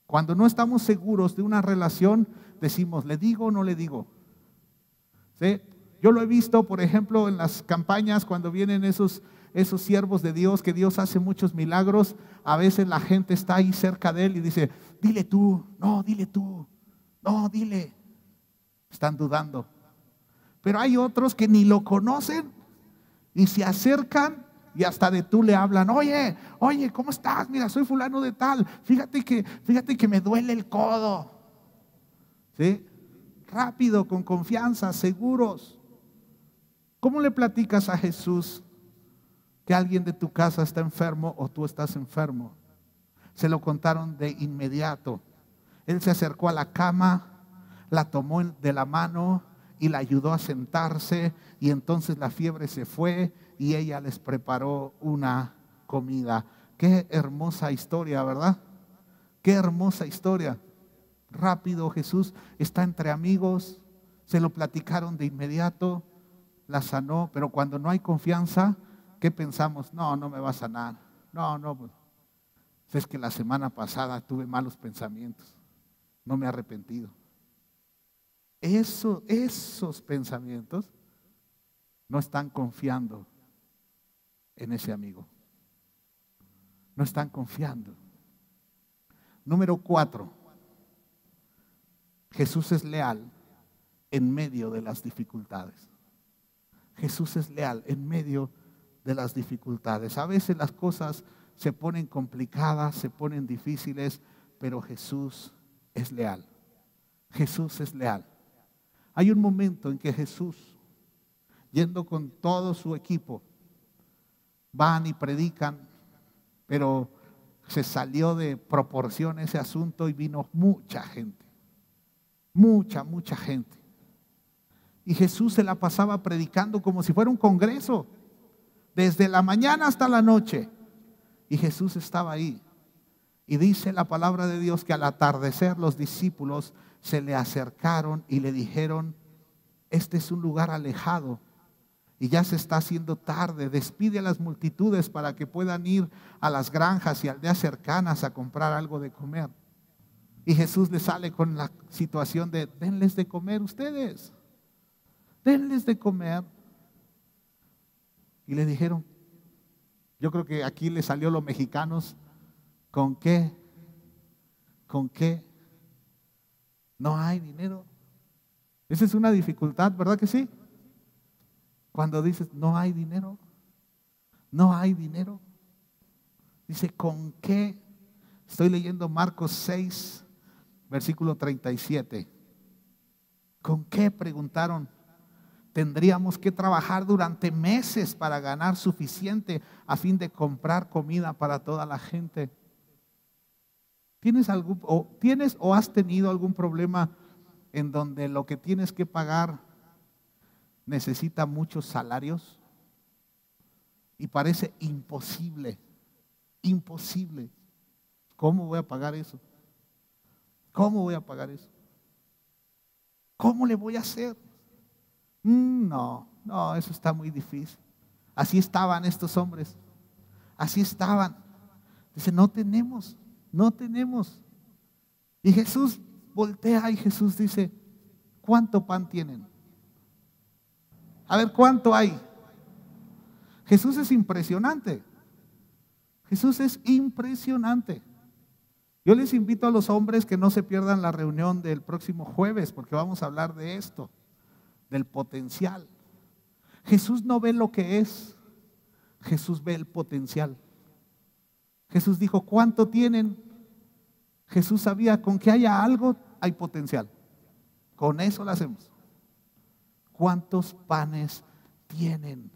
Cuando no estamos seguros de una relación, decimos, ¿le digo o no le digo? ¿Sí? Yo lo he visto, por ejemplo, en las campañas cuando vienen esos siervos de Dios, que Dios hace muchos milagros. A veces la gente está ahí cerca de él y dice, dile tú, no, dile tú, no, dile. Están dudando. Pero hay otros que ni lo conocen y se acercan y hasta de tú le hablan. Oye, ¿cómo estás? Mira, soy fulano de tal. Fíjate que me duele el codo. ¿Sí? Rápido, con confianza, seguros. ¿Cómo le platicas a Jesús que alguien de tu casa está enfermo o tú estás enfermo? Se lo contaron de inmediato. Él se acercó a la cama, la tomó de la mano y la ayudó a sentarse, y entonces la fiebre se fue y ella les preparó una comida. Qué hermosa historia, ¿verdad? Qué hermosa historia. Rápido, Jesús está entre amigos, se lo platicaron de inmediato, la sanó. Pero cuando no hay confianza, ¿qué pensamos? No me va a sanar. No, pues es que la semana pasada tuve malos pensamientos, no me he arrepentido. Esos pensamientos no están confiando en ese amigo. No están confiando. Número 4. Jesús es leal en medio de las dificultades. Jesús es leal en medio de las dificultades. A veces las cosas se ponen complicadas, se ponen difíciles, pero Jesús es leal. Jesús es leal. Hay un momento en que Jesús, yendo con todo su equipo, van y predican, pero se salió de proporción ese asunto y vino mucha gente. Mucha gente. Y Jesús se la pasaba predicando como si fuera un congreso, desde la mañana hasta la noche. Y Jesús estaba ahí. Y dice la palabra de Dios que al atardecer los discípulos se le acercaron y le dijeron, este es un lugar alejado y ya se está haciendo tarde. Despide a las multitudes para que puedan ir a las granjas y aldeas cercanas a comprar algo de comer. Y Jesús le sale con la situación de, denles de comer ustedes. Denles de comer. Y le dijeron, yo creo que aquí le salió los mexicanos, ¿con qué? ¿Con qué? No hay dinero. Esa es una dificultad, ¿verdad que sí? Cuando dices, no hay dinero. No hay dinero. Dice, ¿con qué? Estoy leyendo Marcos 6, versículo 37. ¿Con qué? Preguntaron. Tendríamos que trabajar durante meses para ganar suficiente a fin de comprar comida para toda la gente. ¿Tienes o has tenido algún problema en donde lo que tienes que pagar necesita muchos salarios? Y parece imposible. ¿Cómo voy a pagar eso? ¿Cómo voy a pagar eso? ¿Cómo le voy a hacer? No, eso está muy difícil. Así estaban estos hombres. Así estaban. Dice, no tenemos. Y Jesús voltea y Jesús dice, ¿cuánto pan tienen? A ver, ¿cuánto hay? Jesús es impresionante. Jesús es impresionante. Yo les invito a los hombres que no se pierdan la reunión del próximo jueves, porque vamos a hablar de esto, del potencial. Jesús no ve lo que es, Jesús ve el potencial. Jesús dijo, ¿cuánto tienen? Jesús sabía, con que haya algo, hay potencial. Con eso lo hacemos. ¿Cuántos panes tienen?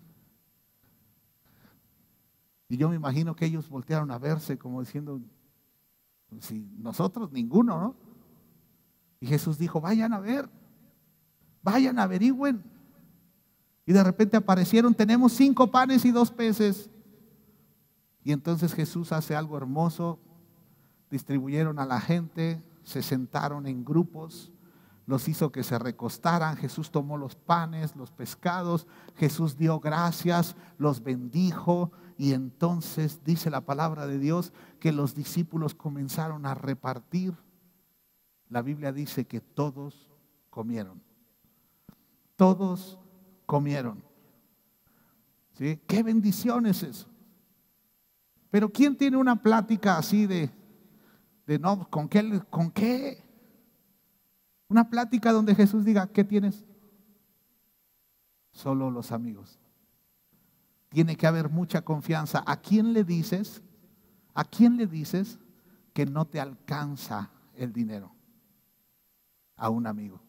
Y yo me imagino que ellos voltearon a verse como diciendo, si nosotros ninguno, ¿no? Y Jesús dijo, vayan a ver, vayan, averigüen. Y de repente aparecieron, tenemos 5 panes y 2 peces. Y entonces Jesús hace algo hermoso, distribuyeron a la gente, se sentaron en grupos, los hizo que se recostaran. Jesús tomó los panes, los pescados, Jesús dio gracias, los bendijo. Y entonces dice la palabra de Dios que los discípulos comenzaron a repartir. La Biblia dice que todos comieron. Todos comieron. ¿Sí? ¡Qué bendición es eso! Pero ¿quién tiene una plática así de no, ¿con qué? Una plática donde Jesús diga, ¿qué tienes? Solo los amigos. Tiene que haber mucha confianza. ¿A quién le dices? ¿A quién le dices que no te alcanza el dinero? A un amigo.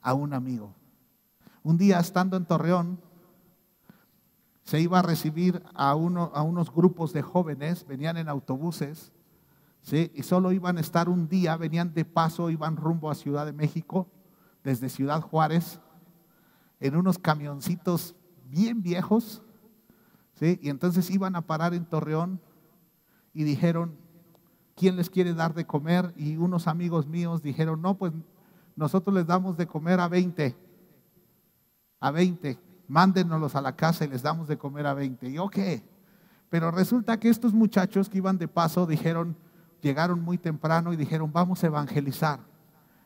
A un amigo. Un día estando en Torreón, se iba a recibir a unos grupos de jóvenes, venían en autobuses, ¿sí? Y solo iban a estar un día, venían de paso, iban rumbo a Ciudad de México, desde Ciudad Juárez, en unos camioncitos bien viejos, ¿sí? Y entonces iban a parar en Torreón y dijeron, ¿quién les quiere dar de comer? Y unos amigos míos dijeron, no, pues nosotros les damos de comer a 20, mándenoslos a la casa y les damos de comer a 20. Y ok, pero resulta que estos muchachos que iban de paso llegaron muy temprano y dijeron, vamos a evangelizar.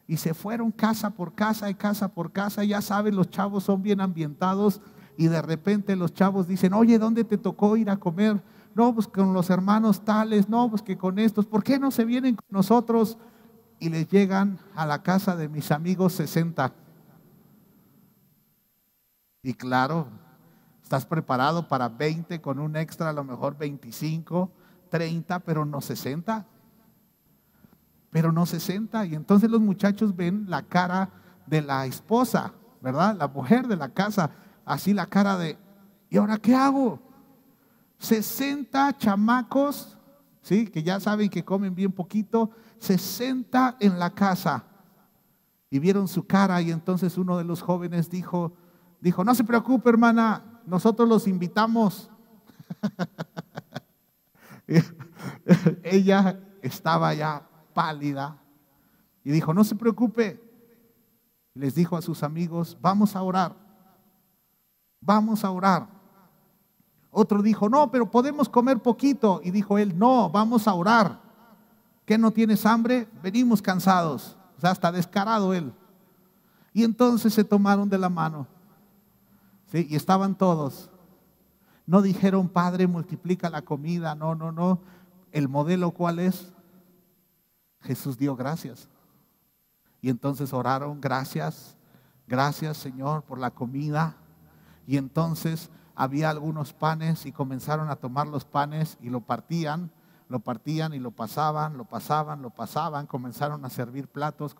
Y se fueron casa por casa y casa por casa. Ya saben, los chavos son bien ambientados y de repente los chavos dicen, oye, ¿dónde te tocó ir a comer? No, pues con los hermanos tales, no, pues que con estos, ¿por qué no se vienen con nosotros? Y les llegan a la casa de mis amigos 60. Y claro, estás preparado para 20 con un extra, a lo mejor 25, 30, pero no 60. Pero no 60. Y entonces los muchachos ven la cara de la esposa, ¿verdad? La mujer de la casa, así la cara de, ¿y ahora qué hago? 60 chamacos, ¿sí? Que ya saben que comen bien poquito, 60 en la casa. Y vieron su cara y entonces uno de los jóvenes dijo, no se preocupe, hermana, nosotros los invitamos. Ella estaba ya pálida y dijo, no se preocupe. Les dijo a sus amigos, vamos a orar, vamos a orar. Otro dijo, no, pero podemos comer poquito. Y dijo él, no, vamos a orar. ¿Qué, no tienes hambre? Venimos cansados. O sea, está descarado él. Y entonces se tomaron de la mano. ¿Sí? Y estaban todos. No dijeron, Padre, multiplica la comida. No, no, no. ¿El modelo cuál es? Jesús dio gracias. Y entonces oraron, gracias, gracias Señor por la comida. Y entonces había algunos panes y comenzaron a tomar los panes y lo partían y lo pasaban, comenzaron a servir platos.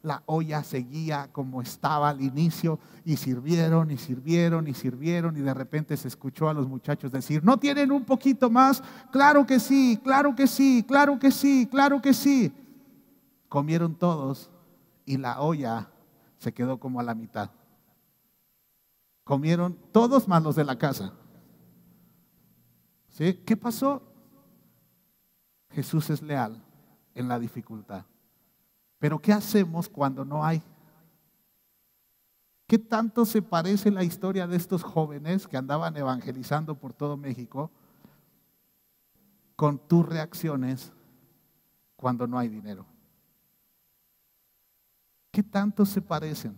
La olla seguía como estaba al inicio y sirvieron y de repente se escuchó a los muchachos decir, ¿no tienen un poquito más? Claro que sí, claro que sí, claro que sí, claro que sí. Comieron todos y la olla se quedó como a la mitad. Comieron todos más los de la casa. ¿Sí? ¿Qué pasó? Jesús es leal en la dificultad. Pero ¿qué hacemos cuando no hay? ¿Qué tanto se parece la historia de estos jóvenes que andaban evangelizando por todo México con tus reacciones cuando no hay dinero? ¿Qué tanto se parecen?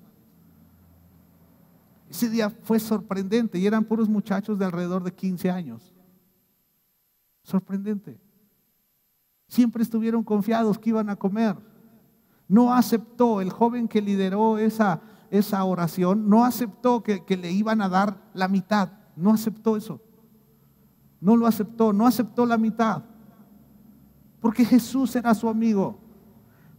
Ese día fue sorprendente y eran puros muchachos de alrededor de 15 años. Sorprendente. Siempre estuvieron confiados que iban a comer. No aceptó, el joven que lideró esa oración, no aceptó que le iban a dar la mitad. No aceptó eso. No lo aceptó, no aceptó la mitad. Porque Jesús era su amigo.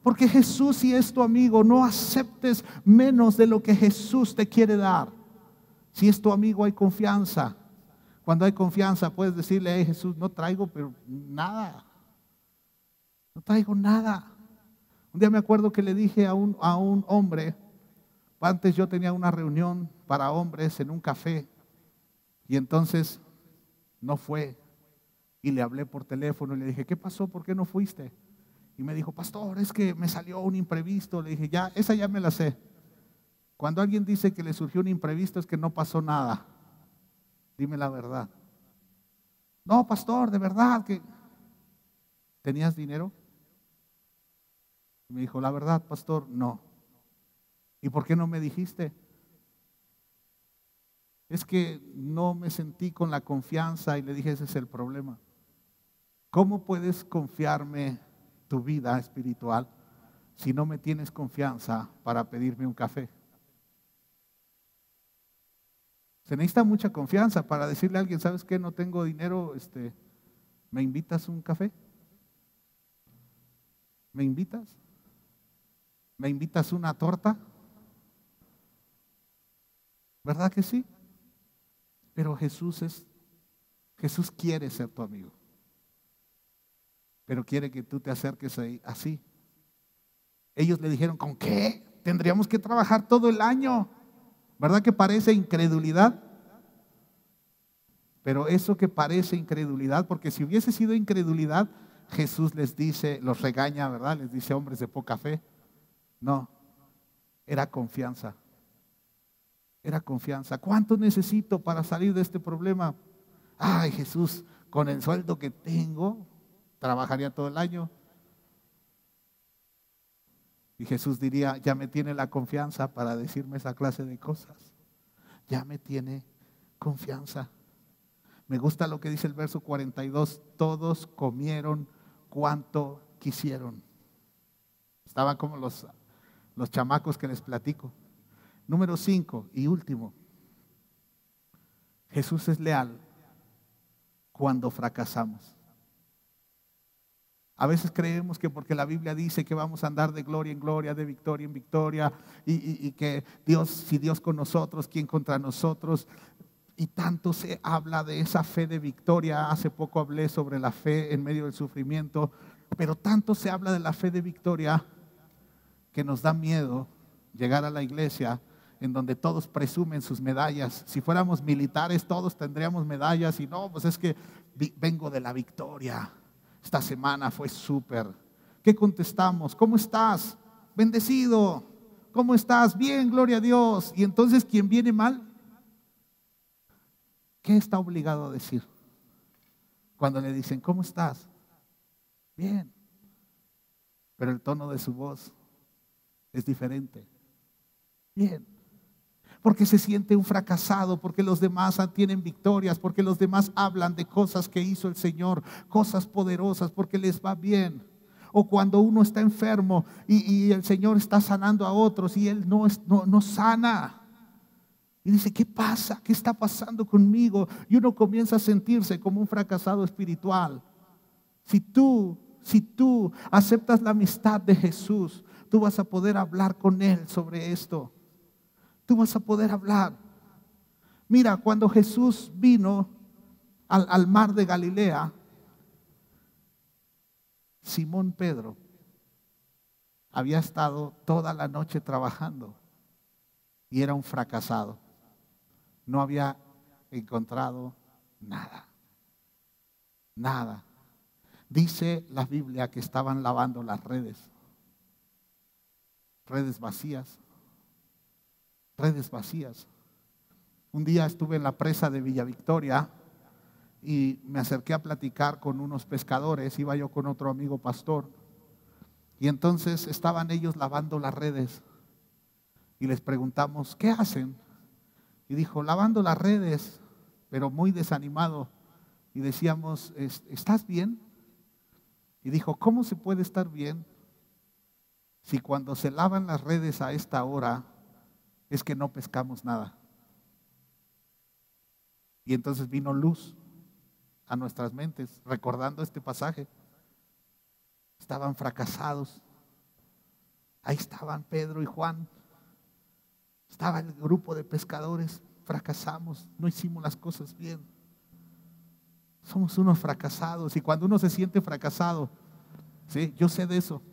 Porque Jesús, si es tu amigo, no aceptes menos de lo que Jesús te quiere dar. Si es tu amigo, hay confianza. Cuando hay confianza, puedes decirle: hey, Jesús, no traigo pero nada. No traigo nada. Un día me acuerdo que le dije a un hombre, antes yo tenía una reunión para hombres en un café, y entonces no fue. Y le hablé por teléfono y le dije: ¿qué pasó? ¿Por qué no fuiste? Y me dijo: pastor, es que me salió un imprevisto. Le dije: ya, esa ya me la sé. Cuando alguien dice que le surgió un imprevisto es que no pasó nada. Dime la verdad. No, pastor, de verdad que... ¿Tenías dinero? Y me dijo: la verdad, pastor, no. ¿Y por qué no me dijiste? Es que no me sentí con la confianza. Y le dije: ese es el problema. ¿Cómo puedes confiarme tu vida espiritual si no me tienes confianza para pedirme un café? Se necesita mucha confianza para decirle a alguien: ¿sabes qué? No tengo dinero, ¿me invitas un café? ¿Me invitas? ¿Me invitas una torta? ¿Verdad que sí? Pero Jesús quiere ser tu amigo. Pero quiere que tú te acerques así. Ellos le dijeron: ¿con qué? Tendríamos que trabajar todo el año. ¿Verdad que parece incredulidad? Pero eso que parece incredulidad, porque si hubiese sido incredulidad, Jesús les dice, los regaña, ¿verdad? Les dice: hombres de poca fe. No, era confianza. Era confianza. ¿Cuánto necesito para salir de este problema? Ay, Jesús, con el sueldo que tengo, trabajaría todo el año. Y Jesús diría: ya me tiene la confianza para decirme esa clase de cosas. Ya me tiene confianza. Me gusta lo que dice el verso 42. Todos comieron cuanto quisieron. Estaban como los chamacos que les platico. Número 5 y último. Jesús es leal cuando fracasamos. A veces creemos que porque la Biblia dice que vamos a andar de gloria en gloria, de victoria en victoria, y que Dios, si Dios con nosotros, ¿quién contra nosotros? Y tanto se habla de esa fe de victoria. Hace poco hablé sobre la fe en medio del sufrimiento, pero tanto se habla de la fe de victoria que nos da miedo llegar a la iglesia en donde todos presumen sus medallas. Si fuéramos militares, todos tendríamos medallas, y no, pues es que vengo de la victoria. Esta semana fue súper. ¿Qué contestamos? ¿Cómo estás? Bendecido. ¿Cómo estás? Bien, gloria a Dios. Y entonces, ¿quién viene mal? ¿Qué está obligado a decir? Cuando le dicen: ¿cómo estás? Bien. Pero el tono de su voz es diferente. Bien. Porque se siente un fracasado, porque los demás tienen victorias, porque los demás hablan de cosas que hizo el Señor, cosas poderosas, porque les va bien. O cuando uno está enfermo y el Señor está sanando a otros y Él no sana. Y dice: ¿qué pasa? ¿Qué está pasando conmigo? Y uno comienza a sentirse como un fracasado espiritual. Si tú aceptas la amistad de Jesús, tú vas a poder hablar con Él sobre esto. Tú vas a poder hablar. Mira, cuando Jesús vino al mar de Galilea, Simón Pedro había estado toda la noche trabajando y era un fracasado. No había encontrado nada. Nada. Dice la Biblia que estaban lavando las redes. Redes vacías. Redes vacías. Un día estuve en la presa de Villa Victoria y me acerqué a platicar con unos pescadores. Iba yo con otro amigo pastor Y entonces estaban ellos lavando las redes y les preguntamos, ¿qué hacen? Y dijo, lavando las redes, pero muy desanimado. Y decíamos, ¿estás bien? Y dijo, ¿cómo se puede estar bien si cuando se lavan las redes a esta hora es que no pescamos nada? Y entonces vino luz a nuestras mentes, recordando este pasaje. Estaban fracasados. Ahí estaban Pedro y Juan. Estaba el grupo de pescadores. Fracasamos, no hicimos las cosas bien. Somos unos fracasados. Y cuando uno se siente fracasado, ¿sí? Yo sé de eso.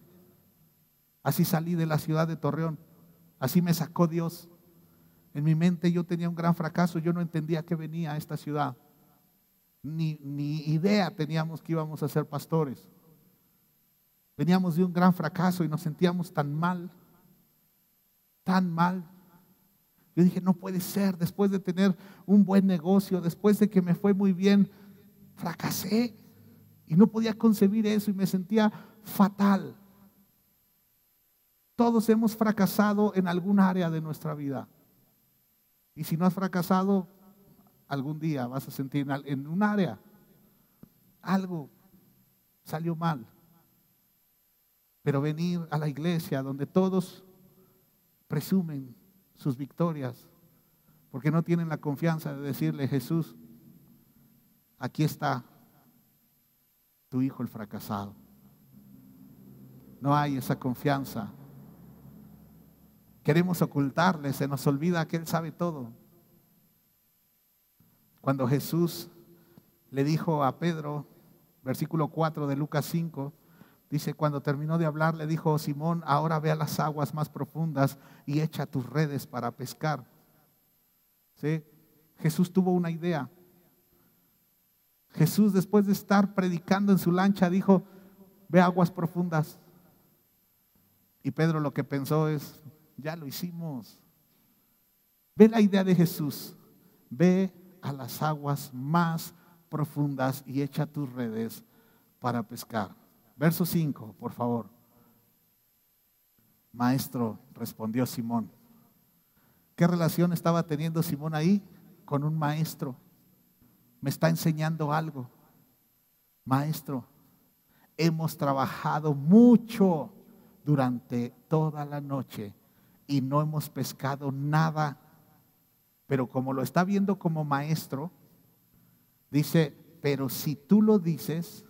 Así salí de la ciudad de Torreón. Así me sacó Dios. En mi mente yo tenía un gran fracaso. Yo no entendía que venía a esta ciudad. Ni idea teníamos que íbamos a ser pastores. Veníamos de un gran fracaso y nos sentíamos tan mal. Tan mal. Yo dije, no puede ser. Después de tener un buen negocio, después de que me fue muy bien, fracasé. Y no podía concebir eso y me sentía fatal. Todos hemos fracasado en algún área de nuestra vida. Y si no has fracasado, algún día vas a sentir en un área algo salió mal. Pero venir a la iglesia donde todos presumen sus victorias, porque no tienen la confianza de decirle, Jesús, aquí está tu hijo el fracasado. No hay esa confianza. Queremos ocultarle, se nos olvida que Él sabe todo. Cuando Jesús le dijo a Pedro, versículo 4 de Lucas 5, dice, cuando terminó de hablar, le dijo, Simón, ahora ve a las aguas más profundas y echa tus redes para pescar. ¿Sí? Jesús tuvo una idea. Jesús, después de estar predicando en su lancha, dijo, ve a aguas profundas. Y Pedro lo que pensó es, ya lo hicimos. Ve la idea de Jesús. Ve a las aguas más profundas y echa tus redes para pescar. Verso 5, por favor. Maestro, respondió Simón. ¿Qué relación estaba teniendo Simón ahí? Con un maestro. Me está enseñando algo. Maestro, hemos trabajado mucho durante toda la noche y no hemos pescado nada. Pero como lo está viendo como maestro, dice, pero si tú lo dices,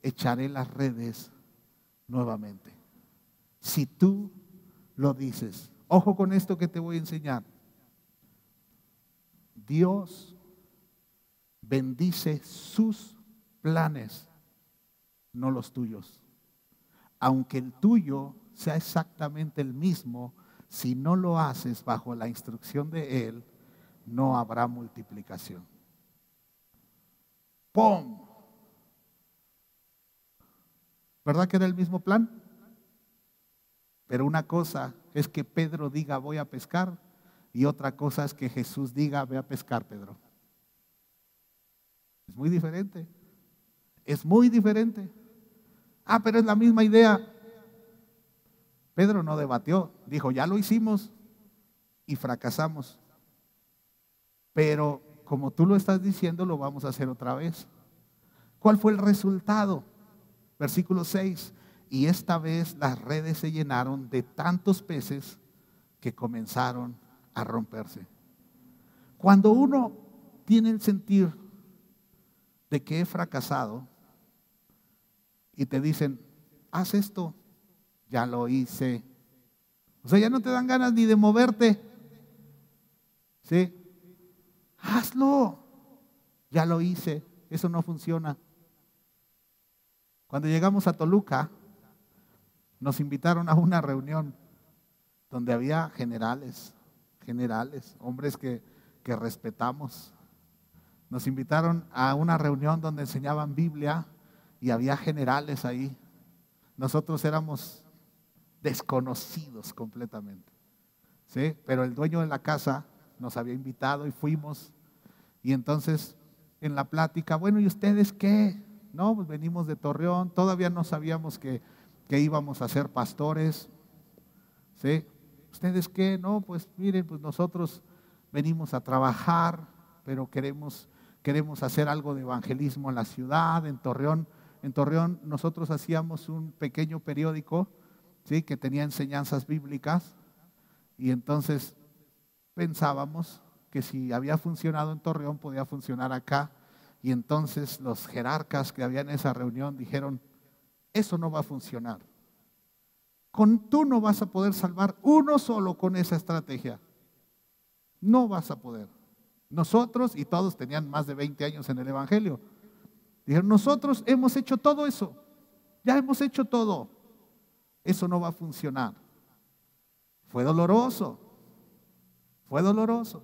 echaré las redes nuevamente. Si tú lo dices. Ojo con esto que te voy a enseñar. Dios bendice sus planes, no los tuyos. Aunque el tuyo sea exactamente el mismo, si no lo haces bajo la instrucción de Él, no habrá multiplicación. ¡Pum! ¿Verdad que era el mismo plan? Pero una cosa es que Pedro diga voy a pescar y otra cosa es que Jesús diga ve a pescar, Pedro. Es muy diferente. Es muy diferente. Ah, pero es la misma idea. Pedro no debatió, dijo ya lo hicimos y fracasamos. Pero como tú lo estás diciendo, lo vamos a hacer otra vez. ¿Cuál fue el resultado? Versículo 6. Y esta vez las redes se llenaron de tantos peces que comenzaron a romperse. Cuando uno tiene el sentir de que he fracasado y te dicen, haz esto, ya lo hice. O sea, ya no te dan ganas ni de moverte. ¿Sí? Hazlo. Ya lo hice. Eso no funciona. Cuando llegamos a Toluca, nos invitaron a una reunión donde había generales, hombres que respetamos. Nos invitaron a una reunión donde enseñaban Biblia y había generales ahí. Nosotros éramos desconocidos completamente. ¿Sí? Pero el dueño de la casa nos había invitado y fuimos. Y entonces en la plática, bueno, ¿y ustedes qué? No, pues venimos de Torreón, todavía no sabíamos que que íbamos a ser pastores. ¿Sí? ¿Ustedes qué? No, pues miren, pues nosotros venimos a trabajar, pero queremos hacer algo de evangelismo en la ciudad, en Torreón. En Torreón nosotros hacíamos un pequeño periódico, ¿sí?, que tenía enseñanzas bíblicas, y entonces pensábamos que si había funcionado en Torreón podía funcionar acá. Y entonces los jerarcas que había en esa reunión dijeron: eso no va a funcionar. Tú no vas a poder salvar uno solo con esa estrategia. No vas a poder. Nosotros, y todos tenían más de 20 años en el evangelio, dijeron: nosotros hemos hecho todo eso. Ya hemos hecho todo. Eso no va a funcionar. Fue doloroso. Fue doloroso.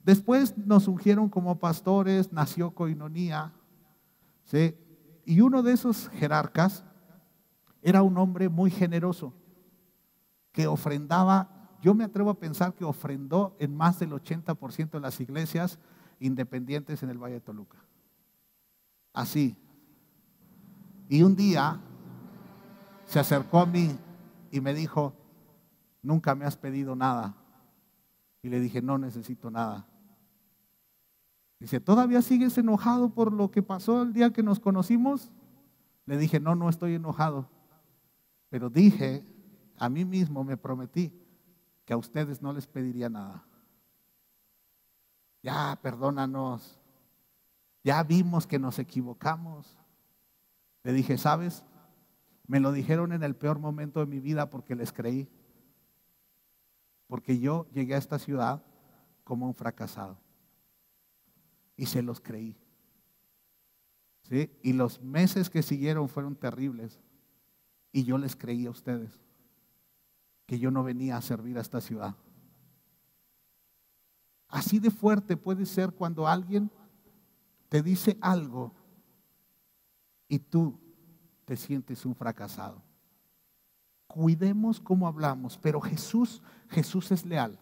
Después nos ungieron como pastores, nació Coinonía, ¿sí? Y uno de esos jerarcas era un hombre muy generoso, que ofrendaba. Yo me atrevo a pensar que ofrendó en más del 80% de las iglesias independientes en el Valle de Toluca. Así. Y un día se acercó a mí y me dijo: nunca me has pedido nada. Y le dije: no necesito nada. Dice: ¿todavía sigues enojado por lo que pasó el día que nos conocimos? Le dije: no, no estoy enojado, pero dije a mí mismo, me prometí que a ustedes no les pediría nada. Ya, perdónanos. Ya vimos que nos equivocamos. Le dije: ¿sabes? Me lo dijeron en el peor momento de mi vida porque les creí. Porque yo llegué a esta ciudad como un fracasado. Y se los creí. ¿Sí? Y los meses que siguieron fueron terribles. Y yo les creí a ustedes que yo no venía a servir a esta ciudad. Así de fuerte puede ser cuando alguien te dice algo y tú te sientes un fracasado. Cuidemos cómo hablamos, pero Jesús es leal.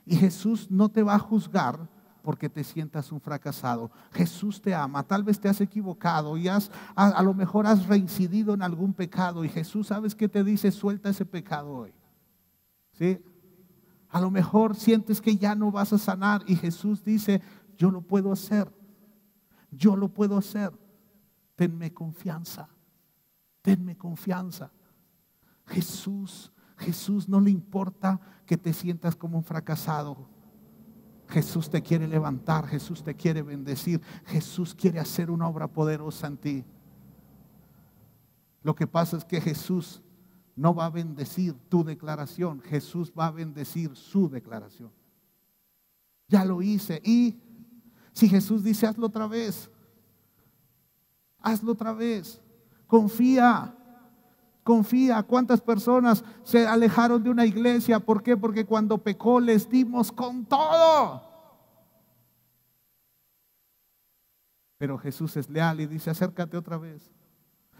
Y Jesús no te va a juzgar porque te sientas un fracasado. Jesús te ama. Tal vez te has equivocado y a lo mejor has reincidido en algún pecado, y Jesús, ¿sabes qué te dice? Suelta ese pecado hoy. ¿Sí? A lo mejor sientes que ya no vas a sanar, y Jesús dice: yo lo puedo hacer. Yo lo puedo hacer. Tenme confianza. Tenme confianza. Jesús no le importa que te sientas como un fracasado. Jesús te quiere levantar, Jesús te quiere bendecir, Jesús quiere hacer una obra poderosa en ti. Lo que pasa es que Jesús no va a bendecir tu declaración, Jesús va a bendecir su declaración. Ya lo hice. Y si Jesús dice: hazlo otra vez, hazlo otra vez. Confía. Confía. ¿Cuántas personas se alejaron de una iglesia? ¿Por qué? Porque cuando pecó les dimos con todo. Pero Jesús es leal y dice: acércate otra vez.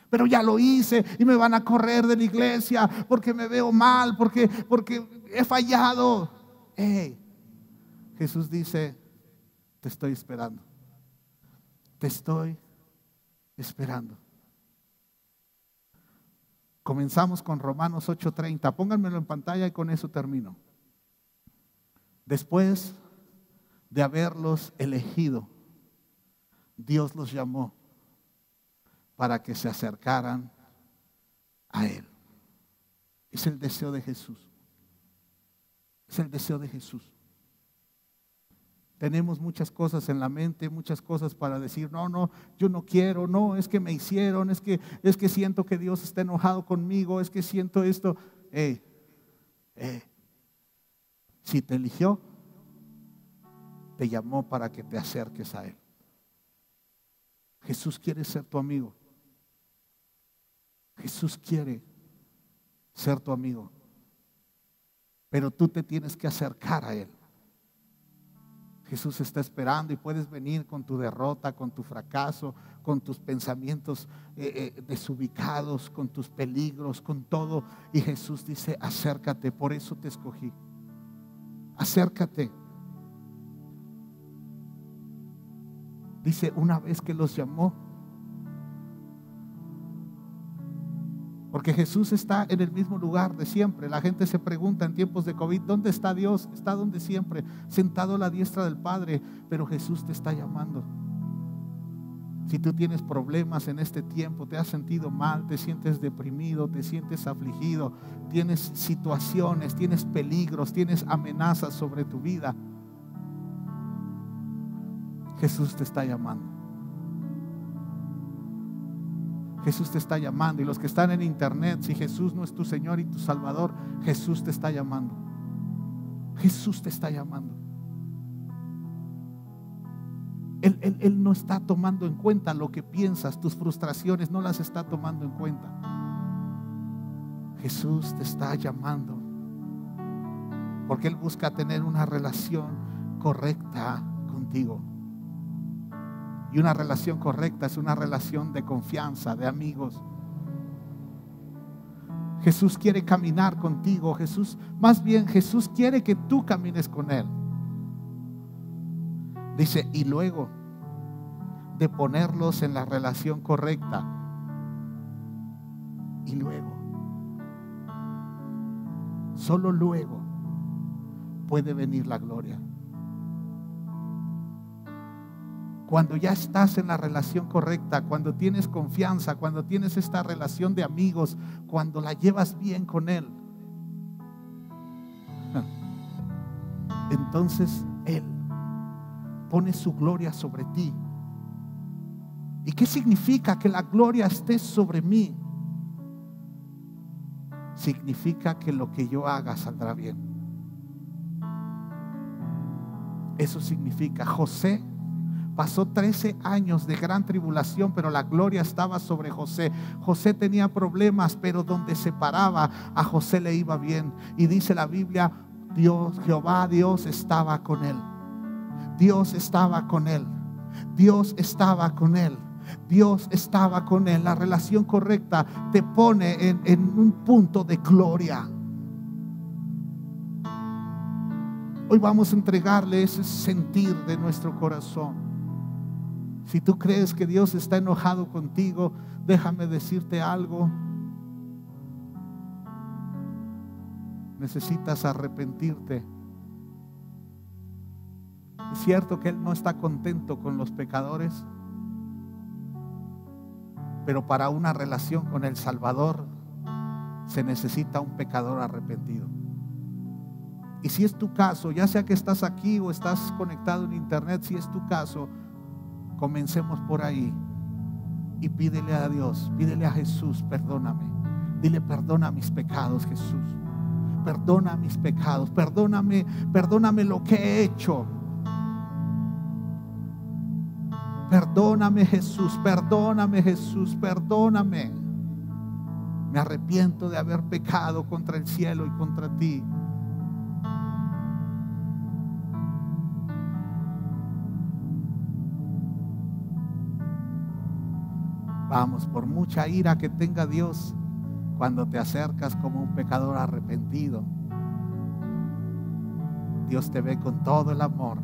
Pero ya lo hice y me van a correr de la iglesia porque me veo mal, porque he fallado. Hey, Jesús dice: te estoy esperando. Te estoy esperando. Comenzamos con Romanos 8:30. Pónganmelo en pantalla y con eso termino. Después de haberlos elegido, Dios los llamó para que se acercaran a Él. Es el deseo de Jesús. Es el deseo de Jesús. Tenemos muchas cosas en la mente, muchas cosas para decir: no, yo no quiero, no, es que me hicieron, es que siento que Dios está enojado conmigo, es que siento esto. Si te eligió, te llamó para que te acerques a Él. Jesús quiere ser tu amigo. Jesús quiere ser tu amigo. Pero tú te tienes que acercar a Él. Jesús está esperando, y puedes venir con tu derrota, con tu fracaso, con tus pensamientos desubicados, con tus peligros, con todo. Y Jesús dice: acércate, por eso te escogí. Acércate. Dice: una vez que los llamó, Porque Jesús está en el mismo lugar de siempre. La gente se pregunta en tiempos de COVID, ¿dónde está Dios? Está donde siempre, sentado a la diestra del Padre. Pero Jesús te está llamando. Si tú tienes problemas en este tiempo, te has sentido mal, te sientes deprimido, te sientes afligido, tienes situaciones, tienes peligros, tienes amenazas sobre tu vida, Jesús te está llamando. Jesús te está llamando. Y los que están en internet, si Jesús no es tu Señor y tu Salvador, Jesús te está llamando. Jesús te está llamando. Él no está tomando en cuenta lo que piensas, tus frustraciones no las está tomando en cuenta. Jesús te está llamando porque Él busca tener una relación correcta contigo. Y una relación correcta es una relación de confianza, de amigos. Jesús quiere caminar contigo. Más bien Jesús quiere que tú camines con Él. Dice, y luego de ponerlos en la relación correcta, y luego, solo luego puede venir la gloria. Cuando ya estás en la relación correcta, cuando tienes confianza, cuando tienes esta relación de amigos, cuando la llevas bien con Él, entonces Él pone su gloria sobre ti. ¿Y qué significa que la gloria esté sobre mí? Significa que lo que yo haga saldrá bien. Eso significa. José pasó 13 años de gran tribulación, pero la gloria estaba sobre José. José tenía problemas, pero donde se paraba, a José le iba bien. Y dice la Biblia, Jehová Dios estaba con él. Dios estaba con él. Dios estaba con él. Dios estaba con él. La relación correcta te pone en un punto de gloria. Hoy vamos a entregarle ese sentir de nuestro corazón. Si tú crees que Dios está enojado contigo, déjame decirte algo. Necesitas arrepentirte. Es cierto que Él no está contento con los pecadores, pero para una relación con el Salvador se necesita un pecador arrepentido. Y si es tu caso, ya sea que estás aquí o estás conectado en internet, si es tu caso, comencemos por ahí y pídele a Dios, pídele a Jesús, perdóname. Dile, perdona mis pecados, Jesús. Perdona mis pecados, perdóname lo que he hecho. Perdóname, Jesús, perdóname, Jesús, perdóname. Me arrepiento de haber pecado contra el cielo y contra ti. Vamos, por mucha ira que tenga Dios, cuando te acercas como un pecador arrepentido, Dios te ve con todo el amor,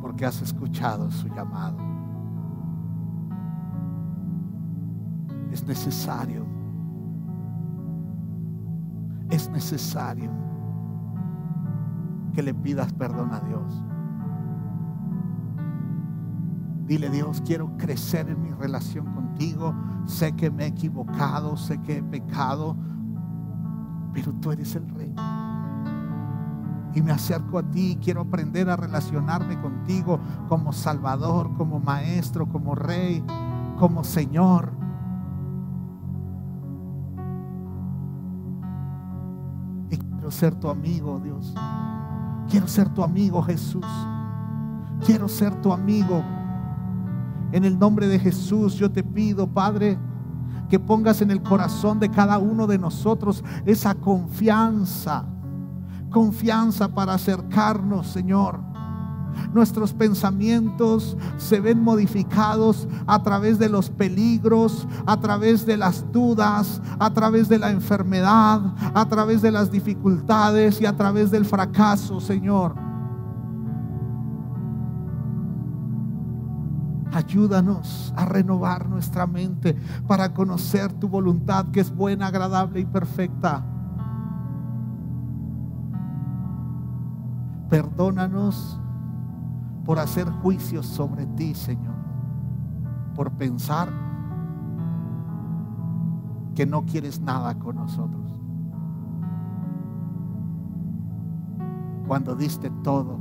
porque has escuchado su llamado. Es necesario que le pidas perdón a Dios. Dile, Dios, quiero crecer en mi relación contigo. Sé que me he equivocado, sé que he pecado, pero tú eres el Rey. Y me acerco a ti, quiero aprender a relacionarme contigo como Salvador, como Maestro, como Rey, como Señor. Y quiero ser tu amigo, Dios. Quiero ser tu amigo, Jesús. Quiero ser tu amigo. En el nombre de Jesús yo te pido, Padre, que pongas en el corazón de cada uno de nosotros esa confianza para acercarnos, Señor. Nuestros pensamientos se ven modificados a través de los peligros, a través de las dudas, a través de la enfermedad, a través de las dificultades y a través del fracaso, Señor. Ayúdanos a renovar nuestra mente para conocer tu voluntad, que es buena, agradable y perfecta. Perdónanos por hacer juicios sobre ti, Señor, por pensar que no quieres nada con nosotros, cuando diste todo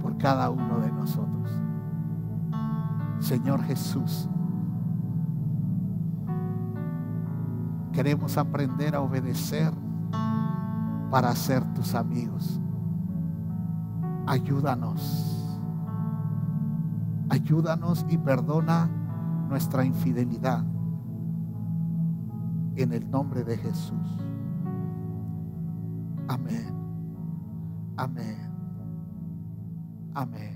por cada uno de nosotros. Señor Jesús, queremos aprender a obedecer para ser tus amigos. Ayúdanos y perdona nuestra infidelidad en el nombre de Jesús. Amén. Amén. Amén.